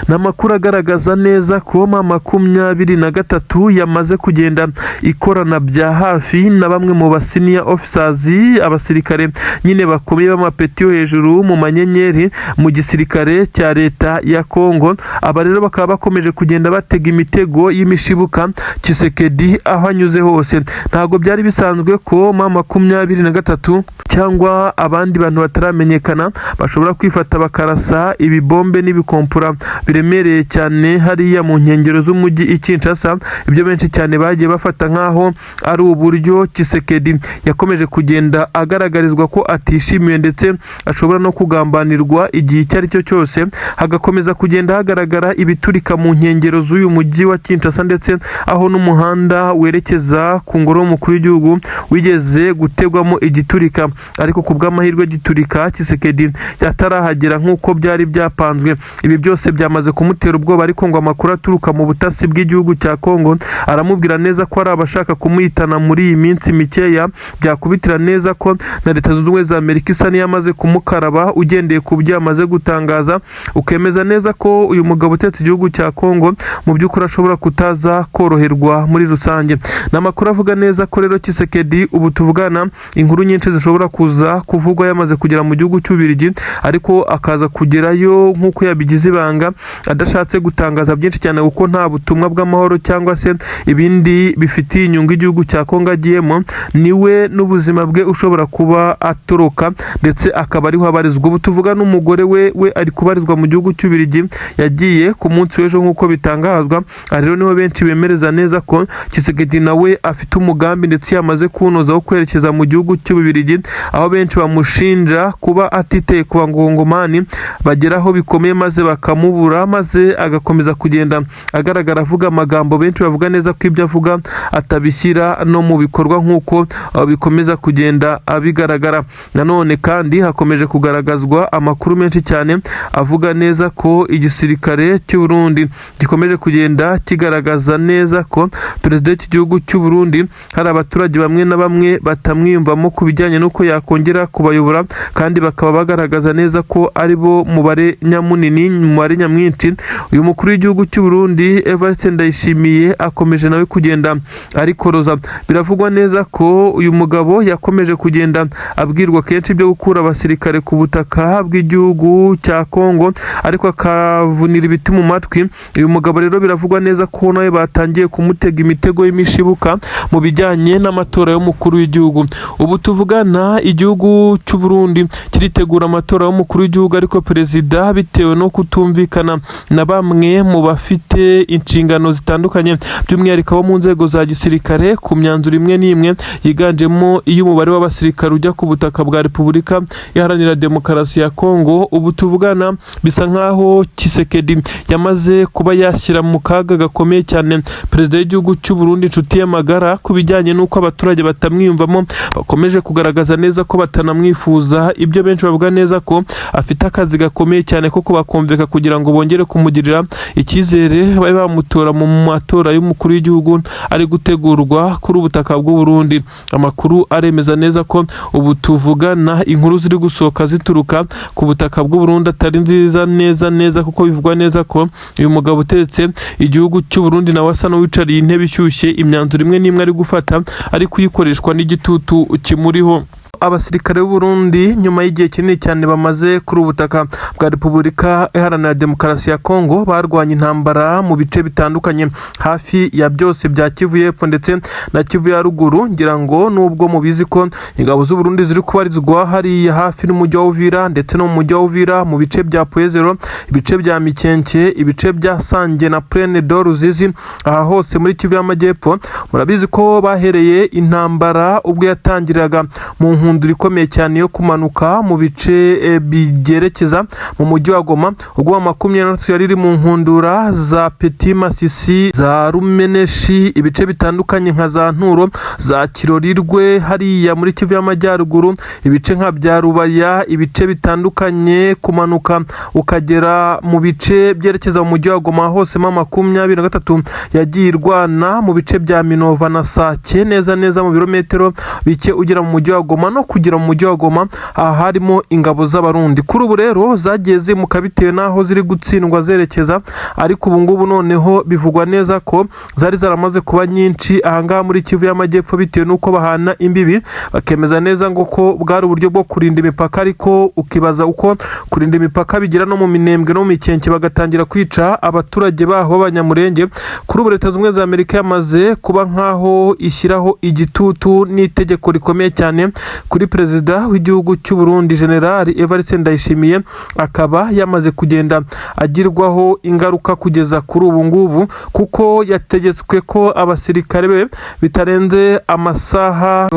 N'amakuru agaragaza neza ko M23 yamaze kugenda ikorana bya hafi na bamwe mu basenior officers, abasirikare nyine bakomeye b'amapeti yo hejuru mu manyenyeri mu gisirikare cya leta ya Kongo. Aba rero bakaba bakomeje kugenda batega imitego y'imishibuka Tshisekedi aho anyuze hose. Ntago byari bisanzwe ko M23 cyangwa abandi bantu bataramenyekana bashobora kwifata bakarasa ibibombe n'ibikompura biremereye cyane hariya mu nkengero z'umujyi i Kinshasa. Ibyo benshi cyane bagiye bafata nkaho ari uburyo Tshisekedi yakomeje kugenda agaragarizwa ko atishimiye ndetse ashobora no kugambanirwa igihe icyo ari cyo cyose. Hagakomeza kugenda hagaragara ibiturika mu nkengero z'uyu mujyi wa Kinshasa, ndetse aho n'umuhanda werekeza ku ngoro y'umukuru w'igihugu wigeze gutegwamo igiturika, ariko ku bw'amahirwe giturika Tshisekedi yatarahagera nk'uko byari byapanzwe. Ibi byose byamaze kumutera ubwoba, ariko ngo amakuru aturuka mu butasi bw'igihugu cya Kongo aramubwira neza ko ari abashaka kumuhitana muri iyi minsi mikeya. Byakubitira neza ko na Leta Zunze Ubumwe za Amerika isa n'iyamaze kumukaraba, ugendeye ku byo yamaze gutangaza, ukemeza neza ko uyu mugabo utetse igihugu cya Kongo mu by'ukuri ashobora kutaza koroherwa muri rusange. N'amakuru avuga neza ko rero Tshisekedi ubu tuvugana inkuru nyinshi zishobora kuza kuvugwa yamaze kugera mu gihugu cy'Ububirigi, ariko akaza kugerayo nk'uko yabigize ibanga, adashatse gutangaza byinshi cyane kuko nta butumwa bw'amahoro cyangwa se ibindi bifitiye inyungu igihugu cya Kongo agiyemo. Niwe n'ubuzima bwe ushobora kuba atoroka, ndetse akaba ariho abarizwa. Ubu tuvuga n'umugore we ari kubarizwa mu gihugu cy'Ububirigi, yagiye ku munsi w'ejo nk'uko bitangazwa. Rero niho benshi bemereza neza ko Tshisekedi nawe afite umugambi ndetse yamaze kuwunoza wo kwerekeza mu gihugu cy'Ububirigi, aho benshi bamushinja kuba atiteye ku bangongomani bageraho bikomeye maze bakamubura, maze agakomeza kugenda agaragara avuga amagambo benshi bavuga neza ko ibyo avuga atabishyira no mu bikorwa nk'uko bikomeza kugenda bigaragara. Nanone kandi hakomeje kugaragazwa amakuru menshi cyane avuga neza ko igisirikare cy'u Burundi gikomeje kugenda kigaragaza neza ko perezida w'igihugu cy'u Burundi hari abaturage bamwe na bamwe batamwiyumvamo ku bijyanye n'uko yakongera kubayobora, kandi bakaba bagaragaza neza ko ari bo mubare nyamunini, mubare nyamwinshi mwinshi. Uyu mukuru w'igihugu cy'u Burundi Evariste Ndayishimiye akomeje nawe kugenda arikoroza. Biravugwa neza ko uyu mugabo yakomeje kugenda abwirwa kenshi byo gukura abasirikare ku butaka bw'igihugu cya Kongo, ariko akavunira ibiti mu matwi. Uyu mugabo rero biravugwa neza ko nawe batangiye kumutega imitego y'imishibuka mu bijyanye n'amatora y'umukuru w'igihugu. Ubu tuvugana igihugu cy'u Burundi kiritegura amatora y'umukuru w'igihugu, ariko perezida bitewe no kutumvikana na bamwe mu bafite inshingano zitandukanye by'umwihariko abo mu nzego za gisirikare ku myanzuro imwe n'imwe yiganjemo iy'umubare w'abasirikare ujya ku butaka bwa Repubulika Iharanira Demokarasi ya Kongo. Ubu tuvugana bisa nkaho Tshisekedi yamaze kuba yashyira mu kaga gakomeye cyane perezida w'igihugu cy'u Burundi inshuti y'amagara ku bijyanye n'uko abaturage batamwiyumvamo, bakomeje kugaragaza neza ko batanamwifuza. Ibyo benshi bavuga neza ko afite akazi gakomeye cyane ko kubakumvika kugira ngo bongere kumugirira icyizere babe bamutora mu matora y'umukuru w'igihugu ari gutegurwa kuri ubutaka bw'u Burundi. Amakuru aremeza neza ko ubu tuvugana inkuru ziri gusohoka zituruka ku butaka bw'u Burundi atari nziza neza, kuko bivugwa neza ko uyu mugabo uteretse igihugu cy'u Burundi nawe asa n'uwicariye intebe ishyushye, imyanzuro imwe n'imwe ari gufata ari kuyikoreshwa n'igitutu kimuriho. Abasirikare b'u Burundi nyuma y'igihe kinini cyane bamaze kuri ubutaka bwa Repubulika Iharanira Demokarasi ya Kongo barwanya intambara mu bice bitandukanye hafi ya byose bya Kivu y'Epfo ndetse na Kivu ya Ruguru. Ngira ngo nubwo mubizi ko ingabo z'u Burundi ziri kubarizwa hariya hafi n'umujyi wa Uvira ndetse no mu mujyi wa Uvira mu bice bya Poezero, ibice bya Mikenke, ibice bya Sange na Plaine de Ruzizi, aha hose muri Kivu y'Amajyepfo. Murabizi ko bahereye intambara ubwo yatangiraga mu nkundura ikomeye cyane yo kumanuka mu bice bigerekeza mu mujyi wa Goma. Ubwo 23 yari iri mu nkundura za Petit Masisi, za Rumeneshi, ibice bitandukanye nka za Nturo, za Kirorirwe hariya muri Kivu y'Amajyaruguru, ibice nka bya Rubaya, ibice bitandukanye kumanuka ukagera mu bice byerekeza mu mujyi wa Goma. Hose 23 yagiye irwana mu bice bya Minova na Sake, neza mu birometero bike ugera mu mujyi wa Goma. No kugira mu mujyi wa Goma harimo ingabo z'abarundi. Kuri ubu rero zagiye zimuka bitewe naho ziri gutsindwa zerekeza, ariko ubu ngubu noneho bivugwa neza ko zari zaramaze kuba nyinshi ahangaha muri Kivu y'Amajyepfo bitewe nuko bahana imbibi, bakemeza neza ngo ko bwari uburyo bwo kurinda imipaka. Ariko ukibaza uko kurinda imipaka bigira no mu Minembwe no mu Mikenke bagatangira kwica abaturage baho b'Abanyamurenge. Kuri ubu Leta z'Ubumwe za Amerika yamaze kuba nkaho ishyiraho igitutu n'itegeko rikomeye cyane kuri perezida w'igihugu cy'u Burundi General Evariste Ndayishimiye, akaba yamaze kugenda agirwaho ingaruka kugeza kuri ubu ngubu, kuko yategetswe ko abasirikare be bitarenze amasaha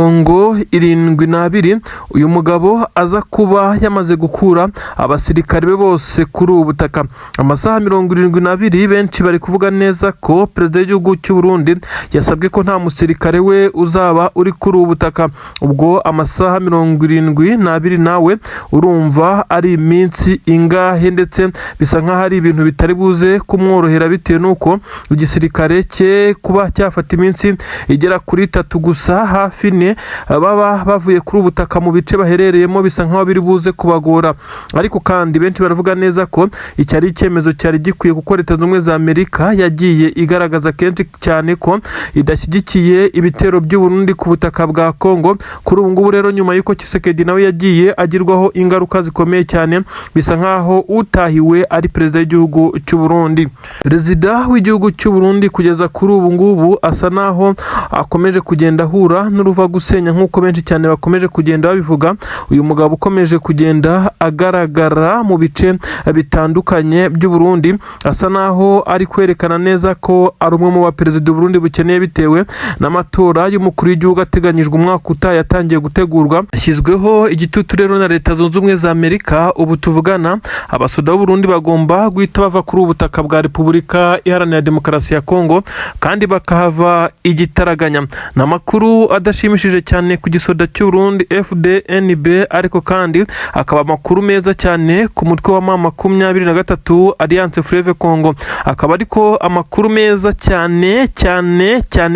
72 uyu mugabo aza kuba yamaze gukura abasirikare be bose kuri ubu butaka. Amasaha 72 benshi bari kuvuga neza ko perezida w'igihugu cy'u Burundi yasabwe ko nta musirikare we uzaba uri kuri ubu butaka. Ubwo amasaha 72 nawe urumva ari iminsi ingahe, ndetse bisa nkaho ari ibintu bitari buze kumworohera bitewe nuko igisirikare cye kuba cyafata iminsi igera kuri 3 gusa hafi ne baba bavuye kuri ubutaka mu bice baherereyemo, bisa nkaho biri buze kubagora. Ariko kandi benshi baravuga neza ko icyari icyemezo cyari gikwiye, kuko Leta z'Ubumwe za Amerika yagiye igaragaza kenshi cyane ko idashyigikiye ibitero by'u Burundi ku butaka bwa Kongo. Kuri ubu ngubu rero nyuma y'uko Tshisekedi nawe yagiye agirwaho ingaruka zikomeye cyane, bisa nkaho utahiwe ari perezida w'igihugu cy'u Burundi. Perezida w'igihugu cy'u Burundi kugeza kuri ubu ngubu asa naho akomeje kugenda ahura n'uruva gusenya nk'uko benshi cyane bakomeje kugenda babivuga. Uyu mugabo ukomeje kugenda agaragara mu bice bitandukanye by'u Burundi, asa naho ari kwerekana neza ko ari umwe mu baperezida u Burundi bukeneye bitewe n'amatora y'umukuru w'igihugu ateganyijwe umwaka utaha yatangiye gutegurwa. Hashyizweho igitutu rero na Leta Zunze Ubumwe za Amerika. Ubu tuvugana abasoda b'u Burundi bagomba guhita bava kuri ubutaka bwa Repubulika Iharanira Demokarasi ya Kongo kandi bakahava igitaraganya. N'amakuru adashimishije cyane ku gisoda cy'u Burundi FDNB, ariko kandi akaba amakuru meza cyane ku mutwe wa M23 Alliance Fleuve Congo. Akaba ariko amakuru meza cyane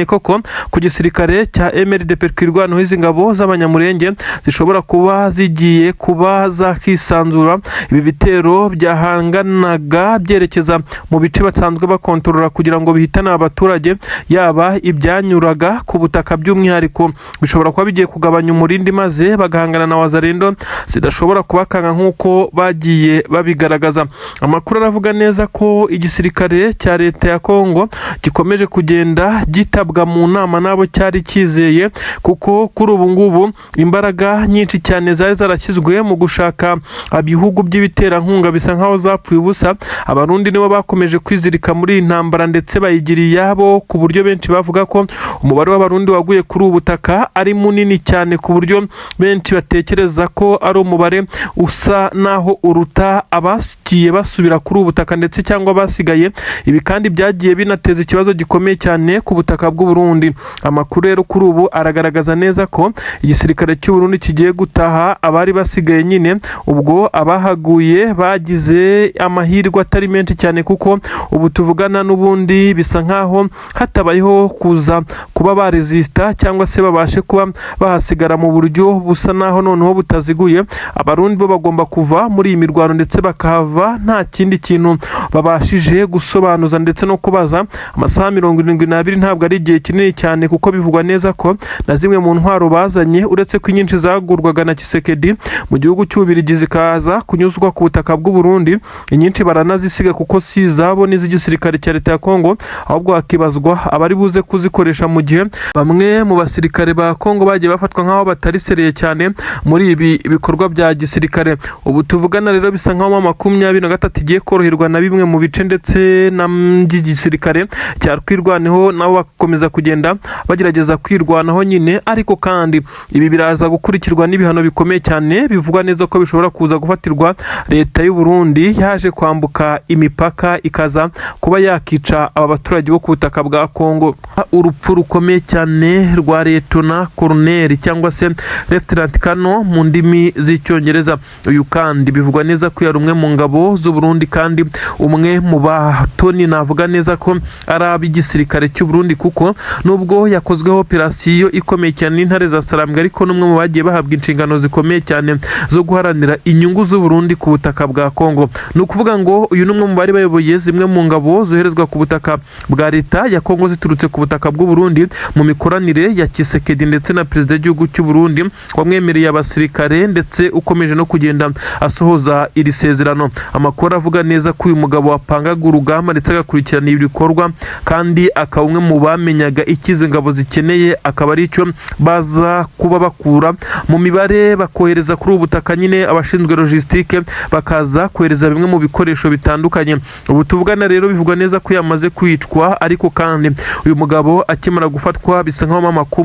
koko ku gisirikare cya MLDP kwirwanaho izi ngabo z'Abanyamulenge Murenge zishobora kuba zigiye kuba zakisanzura. Ibi bitero byahanganaga byerekeza mu bice basanzwe bakontorora kugira ngo bihitane abaturage, yaba ibyanyuraga ku butaka by'umwihariko bishobora kuba bigiye kugabanya umurindi maze bagahangana na wazalendo zidashobora kubakanga nk'uko bagiye babigaragaza. Amakuru aravuga neza ko igisirikare cya leta ya Kongo gikomeje kugenda gitabwa mu nama nabo cyari kizeye, kuko kuri ubu ngubu imbaraga nyinshi cyane zari zarashyizwe mu gushaka ibihugu by'ibiterankunga bisa nkaho zapfuye ubusa. Abarundi nibo bakomeje kwizirika muri iyi ntambara ndetse bayigiriye iyabo, ku buryo benshi bavuga ko umubare w'abarundi waguye kuri ubu butaka ari munini cyane, ku buryo benshi batekereza ko ari umubare usa naho uruta abagiye basubira kuri ubu butaka ndetse cyangwa basigaye. Ibi kandi byagiye binateza ikibazo gikomeye cyane ku butaka bw'u Burundi. Amakuru rero kuri ubu aragaragaza neza ko igisirikare cy'u Burundi kigiye gutaha abari basigaye nyine, ubwo abahaguye bagize amahirwe atari menshi cyane, kuko ubu tuvugana n'ubundi bisa nkaho hatabayeho kuza kuba baresista cyangwa se babashe kuba bahasigara mu buryo busa naho noneho butaziguye. Abarundi bo bagomba kuva muri iyi mirwano ndetse bakahava nta kindi kintu babashije gusobanuza ndetse no kubaza. Amasaha 72 ntabwo ari igihe kinini cyane, kuko bivugwa neza ko na zimwe mu ntwaro bazanye uretse ko inyinshi zagurwaga na Tshisekedi mu gihugu cy'Ububiligi zikaza kunyuzwa ku butaka bw'u Burundi, inyinshi baranazisiga kuko si izabo n'iz'igisirikare cya leta ya Kongo, ahubwo hakibazwa abari buze kuzikoresha mu gihe bamwe mu basirikare ba Kongo bagiye bafatwa nk'aho batari sereye cyane muri ibi bikorwa bya gisirikare. Ubu tuvugana rero bisa nkaho 23 igiye koroherwa na bimwe mu bice ndetse n'igisirikare cya Twirwaneho nabo bakomeza kugenda bagerageza kwirwanaho nyine, ariko kandi ibi biraza gukurikirwa n'ibihano bikomeye cyane. Bivugwa neza ko bishobora kuza gufatirwa leta y'u Burundi yaje kwambuka imipaka ikaza kuba yakica aba baturage bo ku butaka bwa Kongo. Urupfu rukomeye cyane rwa Letona Colonel cyangwa se Lieutenant Kano mu ndimi z'icyongereza. Uyu kandi bivugwa neza ko yari umwe mu ngabo z'u Burundi kandi umwe mu batoni navuga neza ko ari ab'igisirikare cy'u Burundi, kuko nubwo yakozweho operasiyo ikomeye cyane n'intare za Sarambwe, ariko n'umwe mu bagiye bahabwa inshingano zikomeye cyane zo guharanira inyungu z'u Burundi ku butaka bwa Kongo. Ni ukuvuga ngo uyu n'umwe mu bari bayoboye zimwe mu ngabo zoherezwa ku butaka bwa leta ya Kongo ziturutse ku butaka bw'u Burundi mu mikoranire ya Tshisekedi ndetse na perezida w'igihugu cy'u Burundi wamwemereye abasirikare ndetse ukomeje no kugenda asohoza iri sezerano. Amakuru avuga neza ko uyu mugabo wapangaga urugamba ndetse agakurikirana ibikorwa kandi akaba umwe mu bamenyaga ikize ngabo zikeneye, akaba ari cyo baza kuba bakura mu mibare bakohereza kuri ubu butaka nyine abashinzwe logistique bakaza kohereza bimwe mu bikoresho bitandukanye. Ubu tuvugana rero bivugwa neza ko yamaze kwicwa, ariko kandi uyu mugabo akimara gufatwa bisa nkaho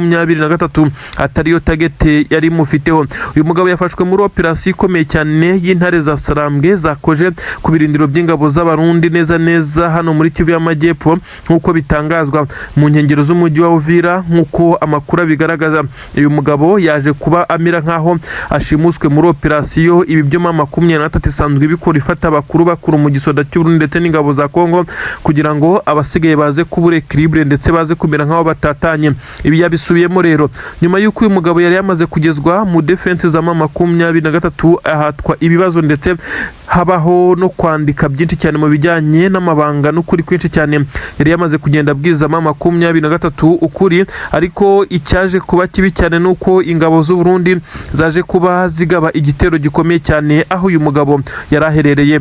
23 atariyo target yari mufiteho. Uyu mugabo yafashwe muri operasiyo ikomeye cyane y'intare za Sarambwe zakoje ku birindiro by'ingabo z'abarundi neza hano muri Kivu y'Amajyepfo, nk'uko bitangazwa mu nkengero z'umujyi wa Uvira. Nk'uko amakuru abigaragaza, uyu mugabo yaje kuba amira nkaho ashimuswe muri operasiyo. Ibi byo 23 isanzwe bikora ifata bakuru mu gisoda cy'u Burundi ndetse n'ingabo za Kongo, kugira ngo abasigaye baze kubura equilibre ndetse baze kumera nkaho batatanye. Ibi yabisubiyemo rero nyuma y'uko uyu mugabo yari yamaze kugezwa mu defense za 23 ahatwa ibibazo ndetse habaho no kwandika byinshi cyane mu bijyanye n'amabanga n'ukuri kwinshi cyane. Yari yamaze kugenda abwiza 23 ukuri, ariko icyaje kuba kibi cyane nuko ingabo z'u Burundi zaje kuba zigaba igitero gikomeye cyane aho uyu mugabo yaraherereye.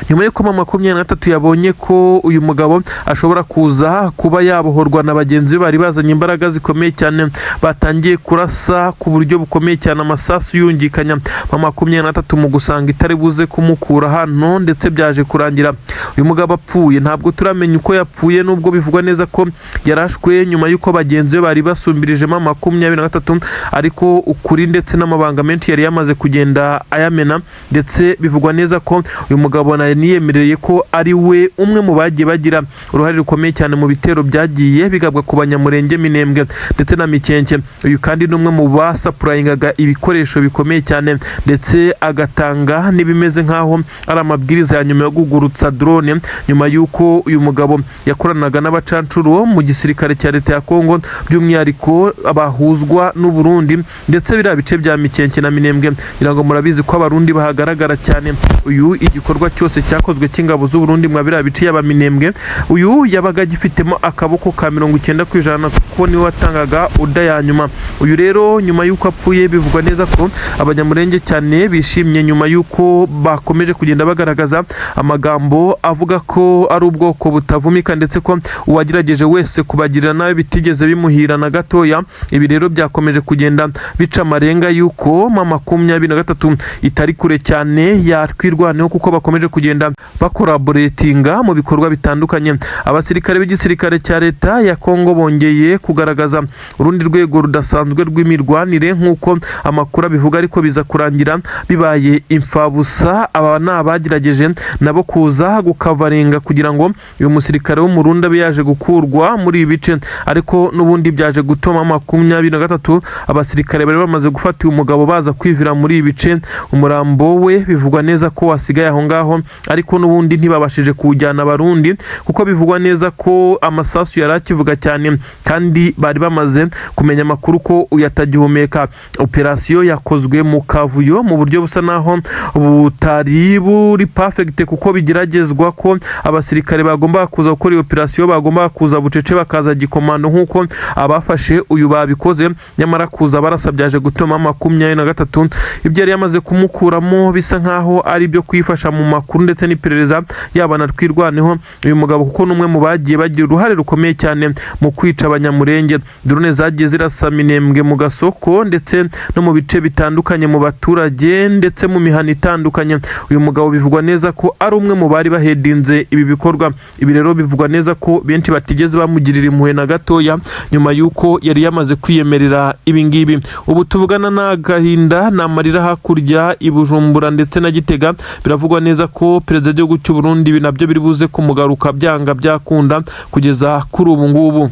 Nyuma y'uko 23 yabonye ko uyu mugabo ashobora kuza kuba yabohorwa na bagenzi be bari bazanye imbaraga zikomeye cyane, batangiye kurasa ku buryo bukomeye cyane, amasasu yungikanya 23 mu gusanga itari buze kumukura hano, ndetse byaje kurangira uyu mugabo apfuye. Ntabwo turamenya uko yapfuye, nubwo bivugwa neza ko yarashwe nyuma y'uko bagenzi be bari basumbirije 23, ariko ukuri ndetse n'amabanga menshi yari yamaze kugenda ayamena, ndetse bivugwa neza ko uyu mugabo waniyemereye ko ari we umwe mu bagiye bagira uruhare rukomeye cyane mu bitero byagiye bigabwa ku Banyamurenge, Minembwe ndetse na Mikenke. Uyu kandi ni umwe mu basapurayingaga ibikoresho bikomeye cyane ndetse agatanga n'ibimeze nk'aho ari amabwiriza ya nyuma yo kugurutsa drone, nyuma y'uko uyu mugabo yakoranaga n'abacancuro mu gisirikare cya leta ya Kongo, by'umwihariko abahuzwa n'u Burundi ndetse biriya bice bya Mikenke na Minembwe. Ngira ngo murabizi ko abarundi bahagaragara cyane. Uyu igikorwa cyose cyakozwe cy'ingabo z'u Burundi mwa biriya bice y'aba Minembwe, uyu yabaga gifitemo akaboko ka 90% kuko niwe watangaga oda ya nyuma. Uyu rero nyuma y'uko apfuye bivugwa neza ko Abanyamurenge cyane bishimye nyuma y'uko bakomeje kugenda bagaragaza amagambo avuga ko ari ubwoko butavumika ndetse ko uwagerageje wese kubagirira nawe bitigeze bimuhira na gatoya. Ibi rero byakomeje kugenda bica amarenga y'uko mama 23 itari kure cyane yatwirwaneho kuko bakomeje kugenda bakoraboratinga mu bikorwa bitandukanye. Abasirikare b'igisirikare cya leta ya Kongo bongeye kugaragaza urundi rwego rudasanzwe rw'imirwanire nk'uko amakuru abivuga, ariko biza kurangira bibaye imfabusa. Aba ni abagerageje nabo kuza gukavarenga kugira ngo uyu musirikare w'umurundi abe yaje gukurwa muri ibi bice, ariko n'ubundi byaje gutuma 23 abasirikare bari bamaze gufata uyu mugabo baza kwivira muri ibi bice. Umurambo we bivugwa neza ko wasigaye aho ngaho, ariko n'ubundi ntibabashije kuwujyana Abarundi kuko bivugwa neza ko amasasu yari akivuga cyane kandi bari bamaze kumenya amakuru ko uyatagihumeka. Operasiyo yakozwe mu kavuyo mu buryo busa naho butari buri perfect kuko bigeragezwa ko abasirikare bagomba kuza gukora operasiyo, bagomba kuza bucece bakaza gikomando nk'uko abafashe uyu babikoze, nyamara kuza barasabyaje gutuma 23 ibyo yari yamaze kumukuramo bisa nkaho ari byo kwifasha mu makuru ndetse n'iperereza yabana twirwaneho uyu mugabo kuko numwe mu bagiye bagira uruhare rukomeye cyane mu kwica Abanyamurenge. Drone zagiye zirasa Minembwe mu gasoko ndetse no mu bice bitandukanye mu baturage ndetse mu mihana itandukanye. Uyu mugabo bivugwa neza ko ari umwe mu bari bahedinze ibi bikorwa. Ibi rero bivugwa neza ko benshi batigeze bamugirira impuhwe na gatoya nyuma y'uko yari yamaze kwiyemerera ibi ngibi. Ubu tuvugana n'agahinda n'amarira hakurya i Bujumbura ndetse na Gitega. Biravugwa neza ko perezida w'igihugu cy'u Burundi ibi nabyo biri buze kumugaruka byanga byakunda kugeza kuri ubu ngubu.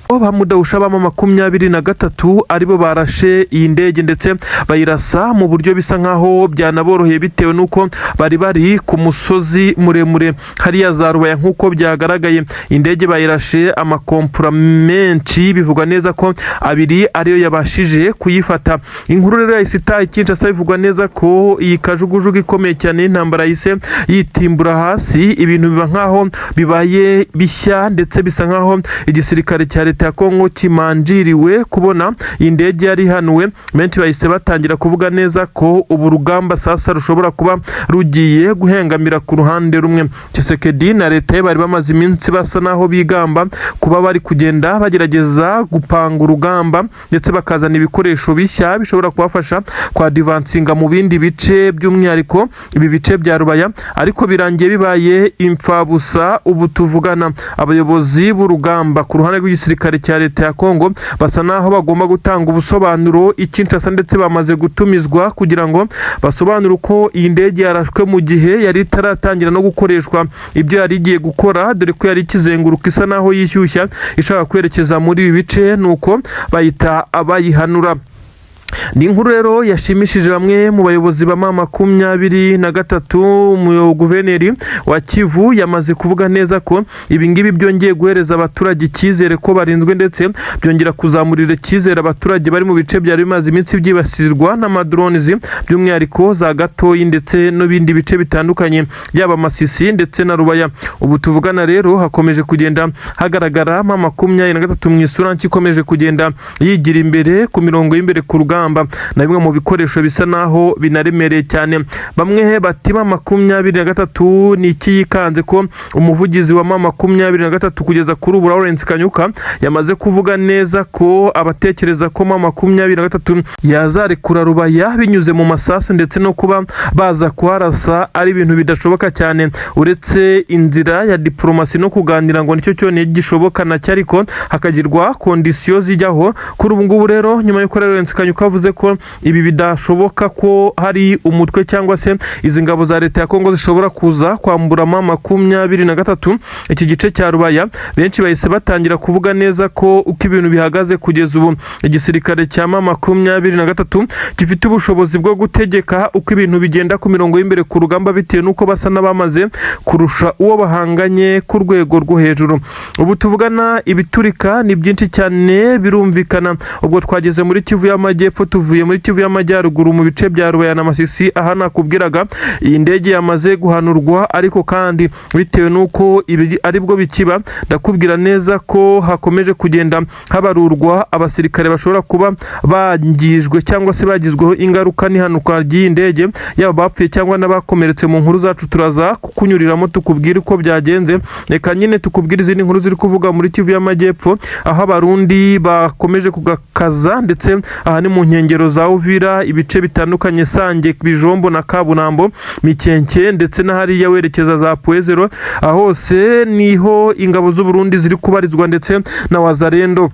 Bamudawusha bama 23 aribo barashe iyi ndege ndetse bayirasa mu buryo bisa nkaho byanaboroheye bitewe nuko bari ku musozi muremure hariya za Rubaya nkuko byagaragaye. Indege bayirashe amakompura menshi, bivugwa neza ko abiri ariyo yabashije kuyifata. Inkuru rero yahise Kinshasa bivugwa neza ko iyi kajugujugu ikomeye cyane intambara yise yitimbura hasi, ibintu biba nkaho bibaye bishya ndetse bisa nkaho igisirikare cya leta ya Kongo kimanjiriwe kubona indege yari hanuwe. Benshi bahise batangira kuvuga neza ko ubu rugamba sasa rushobora kuba rugiye guhengamira ku ruhande rumwe. Tshisekedi na leta ye bari bamaze iminsi basa naho bigamba kuba bari kugenda bagerageza gupanga urugamba ndetse bakazana ibikoresho bishya bishobora kubafasha kwa advancinga mu bindi bice by'umwihariko ibi bice bya Rubaya, ariko birangiye bibaye imfabusa. Ubu tuvugana abayobozi b'urugamba ku ruhande rw'igisirikare cya leta ya Kongo basa naho bagomba gutanga ubusobanuro Kinshasa ndetse bamaze gutumizwa kugira ngo basobanure uko iyi ndege yarashwe mu gihe yari itaratangira no gukoreshwa ibyo yari igiye gukora, dore ko yari kizenguruka isa naho yishyushya ishaka kwerekeza muri ibi bice, nuko bayita abayihanura. Ni inkuru rero yashimishije bamwe mu bayobozi ba 23. Mu guverineri wa Kivu yamaze kuvuga neza ko ibi ngibi byongeye guhereza abaturage icyizere ko barinzwe ndetse byongera kuzamurira icyizere abaturage bari mu bice byari bimaze iminsi byibasirwa n'amadrones by'umwihariko za Gatoyi ndetse no bindi bice bitandukanye yaba Masisi ndetse na Rubaya. Ubu tuvugana rero hakomeje kugenda hagaragara 23 mu isura ikomeje kugenda yigira imbere ku mirongo y'imbere ku rugamba na bimwe mu bikoresho bisa naho binaremereye cyane. Bamwe bati 23 ni iki yikanze ko umuvugizi wa 23 kugeza kuri ubu Lawrence Kanyuka yamaze kuvuga neza ko abatekereza ko 23 yazarekura Rubaya binyuze mu masasu ndetse no kuba baza kuharasa ari ibintu bidashoboka cyane, uretse inzira ya diplomasi no kuganira ngo nicyo cyone gishoboka na cyariko hakagirwa kondisiyo zijyaho. Kuri ubu ngubu rero nyuma y'uko Lawrence Kanyuka yavuze ko ibi bidashoboka ko hari umutwe cyangwa se izi ngabo za leta ya Kongo zishobora kuza kwambura M23 iki gice cya Rubaya. Benshi bahise batangira kuvuga neza ko uko ibintu bihagaze kugeza ubu igisirikare cya M23 gifite ubushobozi bwo gutegeka uko ibintu bigenda ku mirongo y'imbere ku rugamba bitewe nuko basa n'abamaze kurusha uwo bahanganye ku rwego rwo hejuru. Ubu tuvugana ibiturika ni byinshi cyane birumvikana. Ubwo twageze muri Kivu y'Amajyepfo, tuvuye muri Kivu y'Amajyaruguru mu bice bya Rubaya na Masisi, aha nakubwiraga iyi ndege yamaze guhanurwa, ariko kandi bitewe nuko ibi aribwo bikiba, ndakubwira neza ko hakomeje kugenda habarurwa abasirikare bashobora kuba bangijwe cyangwa se bagizweho ingaruka n'ihanuka ry'iyi ndege, yaba bapfuye cyangwa n'abakomeretse. Mu nkuru zacu turaza kukunyuriramo tukubwira uko byagenze. Reka nyine tukubwira izindi nkuru ziri kuvuga muri Kivu y'Amajyepfo, aho abarundi bakomeje kugakaza, ndetse aha ni mu nkengero za Uvira, ibice bitandukanye Sange, Bijombo na Kabunambo, Mikenke ndetse na hariya werekeza za Puezero, aho hose niho ingabo z'u Burundi ziri kubarizwa ndetse na Wazalendo.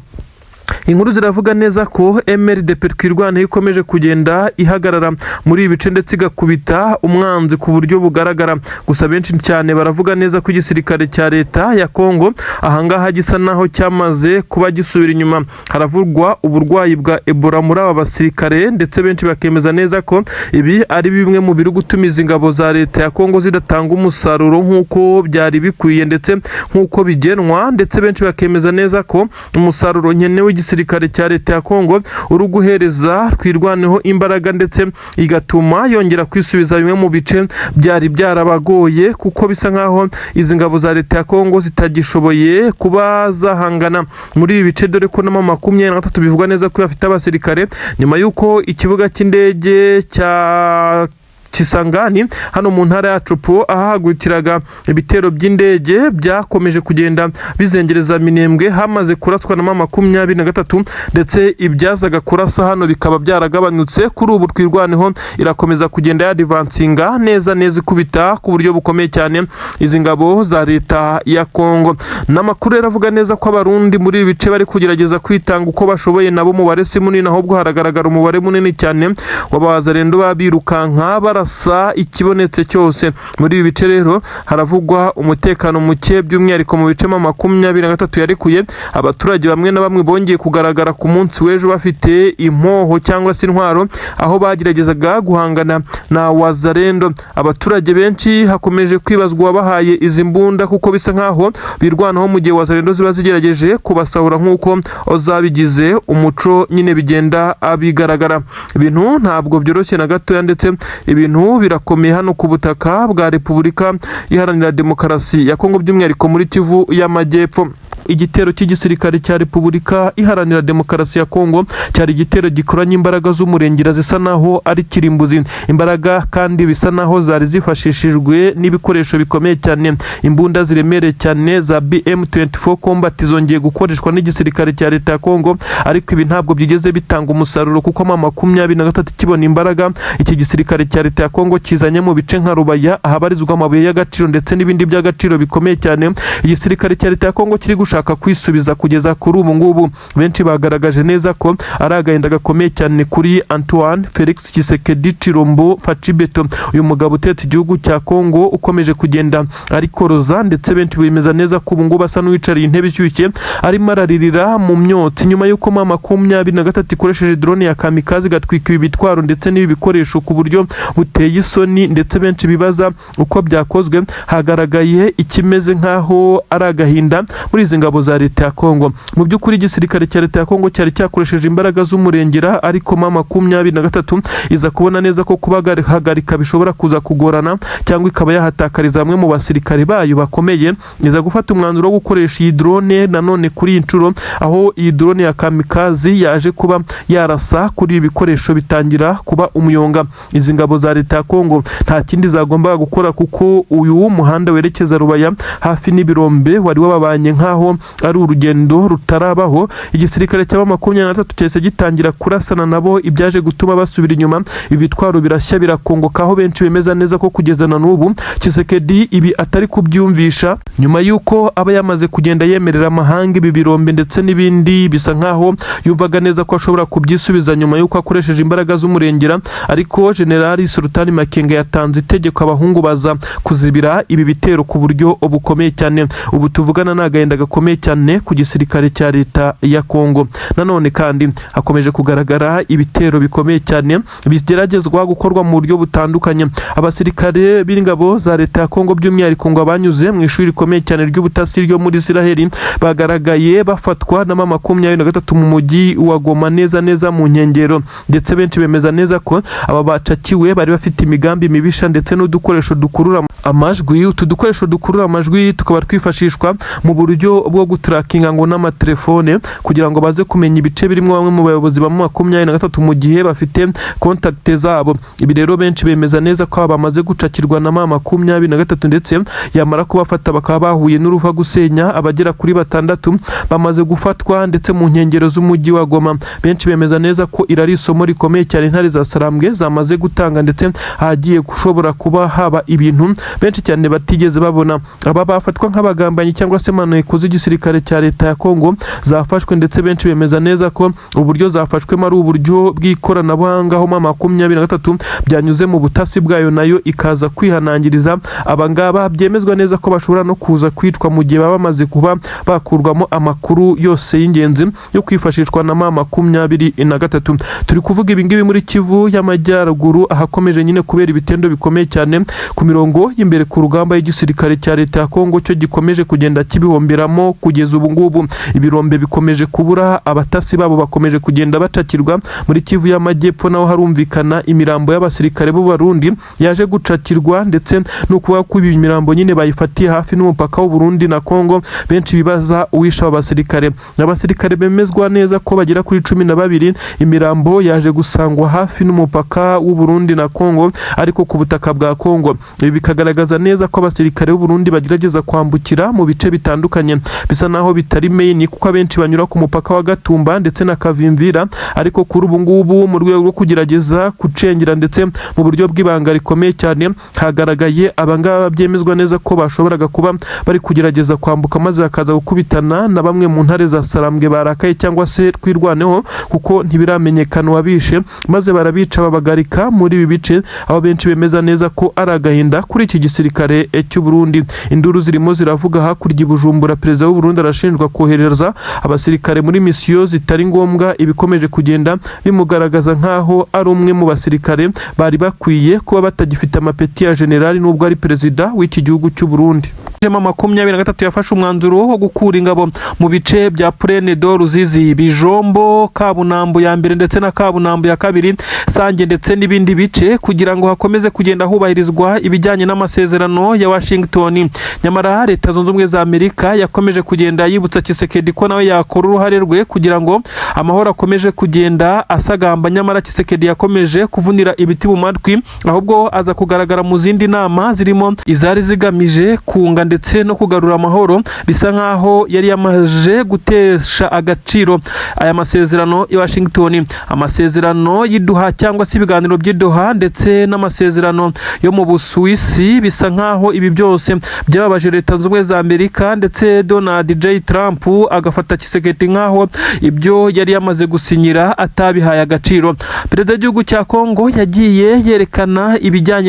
Inkuru ziravuga neza ko MRDP twirwana ikomeje kugenda ihagarara muri ibi bice ndetse igakubita umwanzi ku buryo bugaragara. Gusa benshi cyane baravuga neza ko igisirikare cya leta ya Kongo ahangaha gisa naho cyamaze kuba gisubira inyuma. Haravurwa uburwayi bwa Ebola muri aba basirikare, ndetse benshi bakemeza neza ko ibi ari bimwe mu biri gutumiza ingabo za leta ya Kongo zidatanga umusaruro nk'uko byari bikwiye ndetse nk'uko bigenwa, ndetse benshi bakemeza neza ko umusaruro nkenewe igisirikare cya leta ya Kongo uri guhereza twirwaneho imbaraga, ndetse igatuma yongera kwisubiza bimwe mu bice byari byarabagoye, kuko bisa nkaho izi ngabo za leta ya Kongo zitagishoboye kuba zahangana muri ibi bice, dore ko na M23 bivugwa neza ko bafite abasirikare nyuma y'uko ikibuga cy'indege cya Kisangani hano mu ntara ya Cupu ahahagurikiraga ibitero by'indege byakomeje kugenda bizengereza Minembwe, hamaze kuraswa na M23, ndetse ibyazaga kurasa hano bikaba byaragabanutse. Kuri ubu twirwaneho irakomeza kugenda yadivansinga neza ikubita ku buryo bukomeye cyane izi ngabo za leta ya Kongo. N'amakuru yaravuga neza ko abarundi muri ibi bice bari kugerageza kwitanga uko bashoboye, nabo umubare si munini, ahubwo haragaragara umubare munini cyane w'Abazalendo babirukanka barasa ikibonetse cyose. Muri ibi bice rero haravugwa umutekano muke, by'umwihariko mu bice M23 yarikuye. Abaturage bamwe na bamwe bongeye kugaragara ku munsi w'ejo bafite impoho cyangwa se intwaro, aho bageragezaga guhangana na Wazalendo. Abaturage benshi hakomeje kwibazwa bahaye izi mbunda, kuko bisa nkaho birwanaho mu gihe Wazalendo ziba zigerageje kubasahura nk'uko zabigize umuco nyine bigenda abigaragara. Ibintu ntabwo byoroshye na gatoya, ndetse ibintu birakomeye hano ku butaka bwa Repubulika Iharanira Demokarasi ya Kongo, by'umwihariko muri Kivu y'Amajyepfo. Igitero cy'igisirikare cya Repubulika Iharanira Demokarasi ya Kongo cyari igitero gikoranye imbaraga z'umurengera zisa naho ari kirimbuzi, imbaraga kandi bisa naho zari zifashishijwe n'ibikoresho bikomeye cyane. Imbunda ziremereye cyane za BM24 Combat zongeye gukoreshwa n'igisirikare cya leta ya Kongo, ariko ibi ntabwo byigeze bitanga umusaruro, kuko M23 kibona imbaraga iki gisirikare cya leta ya Kongo kizanye mu bice nka Rubaya ahabarizwa amabuye y'agaciro ndetse n'ibindi by'agaciro bikomeye cyane. Igisirikare cya leta ya Kongo kiri gushaka kwisubiza kugeza kuri ubu ngubu. Benshi bagaragaje neza ko ari agahinda gakomeye cyane kuri Antoine Felix Tshisekedi Chilombo Fachibeto, uyu mugabo utetse igihugu cya Kongo ukomeje kugenda ari koroza, ndetse benshi bemeza neza ko ubu ngubu asa n'uwicariye intebe ishyushye arimo araririra mu myotsi, nyuma y'uko M23 ikoresheje drone ya kamikaze gatwika ibi bitwaro ndetse n'ibi bikoresho ku buryo buteye isoni, ndetse benshi bibaza uko byakozwe. Hagaragaye ikimeze nkaho ari agahinda muri izi ngabo za leta ya Kongo. Mu by'ukuri igisirikare cya leta ya Kongo cyari cyakoresheje imbaraga z'umurengera, ariko M23 iza kubona neza ko kubahagarika bishobora kuza kugorana, cyangwa ikaba yahatakariza bamwe mu basirikare bayo bakomeye. Iza gufata umwanzuro wo gukoresha iyi drone nanone kuri iyi nshuro, aho iyi drone ya kamikazi yaje kuba yarasa kuri ibi bikoresho bitangira kuba umuyonga. Izi ngabo za leta ya Kongo nta kindi zagombaga gukora, kuko uyu muhanda werekeza Rubaya hafi n'ibirombe wari wababanye nkaho nkaho ari urugendo rutarabaho. Igisirikare cya 23 cyese gitangira kurasana nabo ibyaje gutuma basubira inyuma. Ibitwaro birashya birakongokaho benshi bemeza neza ko kugeza na n'ubu Tshisekedi ibi atari kubyumvisha, nyuma yuko aba yamaze kugenda yemerera amahanga ibi birombe ndetse n'ibindi bisa nkaho yumvaga neza ko ashobora kubyisubiza nyuma yuko akoresheje imbaraga z'umurengera. Ariko General Sultan Makenga yatanze itegeko abahungu baza kuzibira ibi bitero ku buryo bukomeye cyane. Ubu tuvugana n'agahinda gakomeye cyane ku gisirikare cya leta ya Kongo. Nanone kandi hakomeje kugaragara ibitero bikomeye cyane bigeragezwa gukorwa mu buryo butandukanye. Abasirikare b'ingabo za leta ya Kongo by'umwihariko ngo abanyuze mu ishuri rikomeye cyane ry'ubutasi ryo muri Israel bagaragaye bafatwa na 23 mu mujyi wa Goma neza mu nkengero, ndetse benshi bemeza neza ko aba bacakiwe bari bafite imigambi mibisha ndetse n'udukoresho dukurura amajwi. Utu dukoresho dukurura amajwi tukaba twifashishwa mu buryo bwo gutrackinga ngo n'amatelefone kugira ngo baze kumenya ibice birimo bamwe mu bayobozi ba 23 mu gihe bafite contact zabo. Ibi rero benshi bemeza neza ko bamaze gucakirwa na 23 ndetse yamara kubafata bakaba bahuye n'uruva gusenya. Abagera kuri 6 bamaze gufatwa ndetse mu nkengero z'umujyi wa Goma. Benshi bemeza neza ko irari isomo rikomeye cyane intare za Sarambwe zamaze gutanga, ndetse hagiye gushobora kuba haba ibintu benshi cyane batigeze babona. Aba bafatwa nk'abagambanyi cyangwa se maneko z'igisirikare cya leta ya Kongo zafashwe, ndetse benshi bemeza neza ko uburyo zafashwemo ari uburyo bw'ikoranabuhanga aho 23 byanyuze mu butasi bwayo nayo ikaza kwihanangiriza. Abangaba byemezwa neza ko bashobora no kuza kwicwa mu gihe baba bamaze kuba bakurwamo amakuru yose y'ingenzi yo kwifashishwa na 23. Turi kuvuga ibingibi muri Kivu y'Amajyaruguru ahakomeje nyine kubera ibitendo bikomeye cyane ku mirongo y'imbere ku rugamba y'igisirikare cya leta ya Kongo cyo gikomeje kugenda kibihomberamo kugeza ubu ngubu. Ibirombe bikomeje kubura, abatasi babo bakomeje kugenda bacakirwa. Muri Kivu y'Amajyepfo naho harumvikana imirambo y'abasirikare b'u Burundi yaje gucakirwa, ndetse no kuba kubi imirambo nyine bayifatiye hafi n'umupaka w'u Burundi na Kongo. Benshi bibaza uwisha abasirikare bemezwa neza ko bagera kuri 12 imirambo yaje gusangwa hafi n'umupaka w'u Burundi na Kongo, ariko ku butaka bwa Kongo. Ibi bikagaragaza neza ko abasirikare b'u Burundi bagerageza kwambukira mu bice bitandukanye bisa naho bitari main, kuko abenshi banyura ku mupaka wa Gatumba ndetse na Kavimvira. Ariko kuri ubu ngubu mu rwego rwo kugerageza kucengera ndetse mu buryo bw'ibanga rikomeye cyane hagaragaye abangaba byemezwa neza ko bashoboraga kuba bari kugerageza kwambuka maze hakaza gukubitana na bamwe mu ntare za Sarambwe barakaye cyangwa se twirwaneho, kuko ntibiramenyekana wabishe, maze barabica babagarika muri ibi bice. Aho benshi bemeza neza ko ari agahinda kuri iki gisirikare cy'u Burundi. Induru zirimo ziravuga hakurya i Bujumbura perezida w'u Burundi arashinjwa kohereza abasirikare muri misiyo zitari ngombwa. Ibikomeje kugenda bimugaragaza nkaho ari umwe mu basirikare bari bakwiye kuba batagifite amapeti ya generali nubwo ari perezida w'iki gihugu cy'u Burundi. 23 yafashe umwanzuro wo gukura ingabo mu bice bya Plaine de Ruzizi, Bijombo, Kabunambo ya mbere ndetse na Kabunambo ya kabiri, Sange ndetse n'ibindi bice kugira ngo hakomeze kugenda hubahirizwa ibijyanye n'amasezerano ya Washington. Nyamara leta zunze ubumwe za Amerika yakomeje kugenda yibutsa Tshisekedi ko nawe yakora uruhare rwe kugira ngo amahoro akomeje kugenda asagamba. Nyamara Tshisekedi yakomeje kuvunira ibiti mu matwi, ahubwo aza kugaragara mu zindi nama zirimo izari zigamije kunga ndetse no kugarura amahoro. Bisa nkaho yari yamaje gutesha agaciro aya masezerano ya Washington, amasezerano y'Idoha cyangwa se ibiganiro by'Idoha ndetse n'amasezerano yo mu Busuwisi. Bisa nkaho ibi byose byababaje leta zunze ubumwe za Amerika, ndetse Donald J. Trump agafata Tshisekedi nkaho ibyo yari yamaze gusinyira atabihaye agaciro. Perezida w'igihugu cya Kongo yagiye yerekana ibijyanye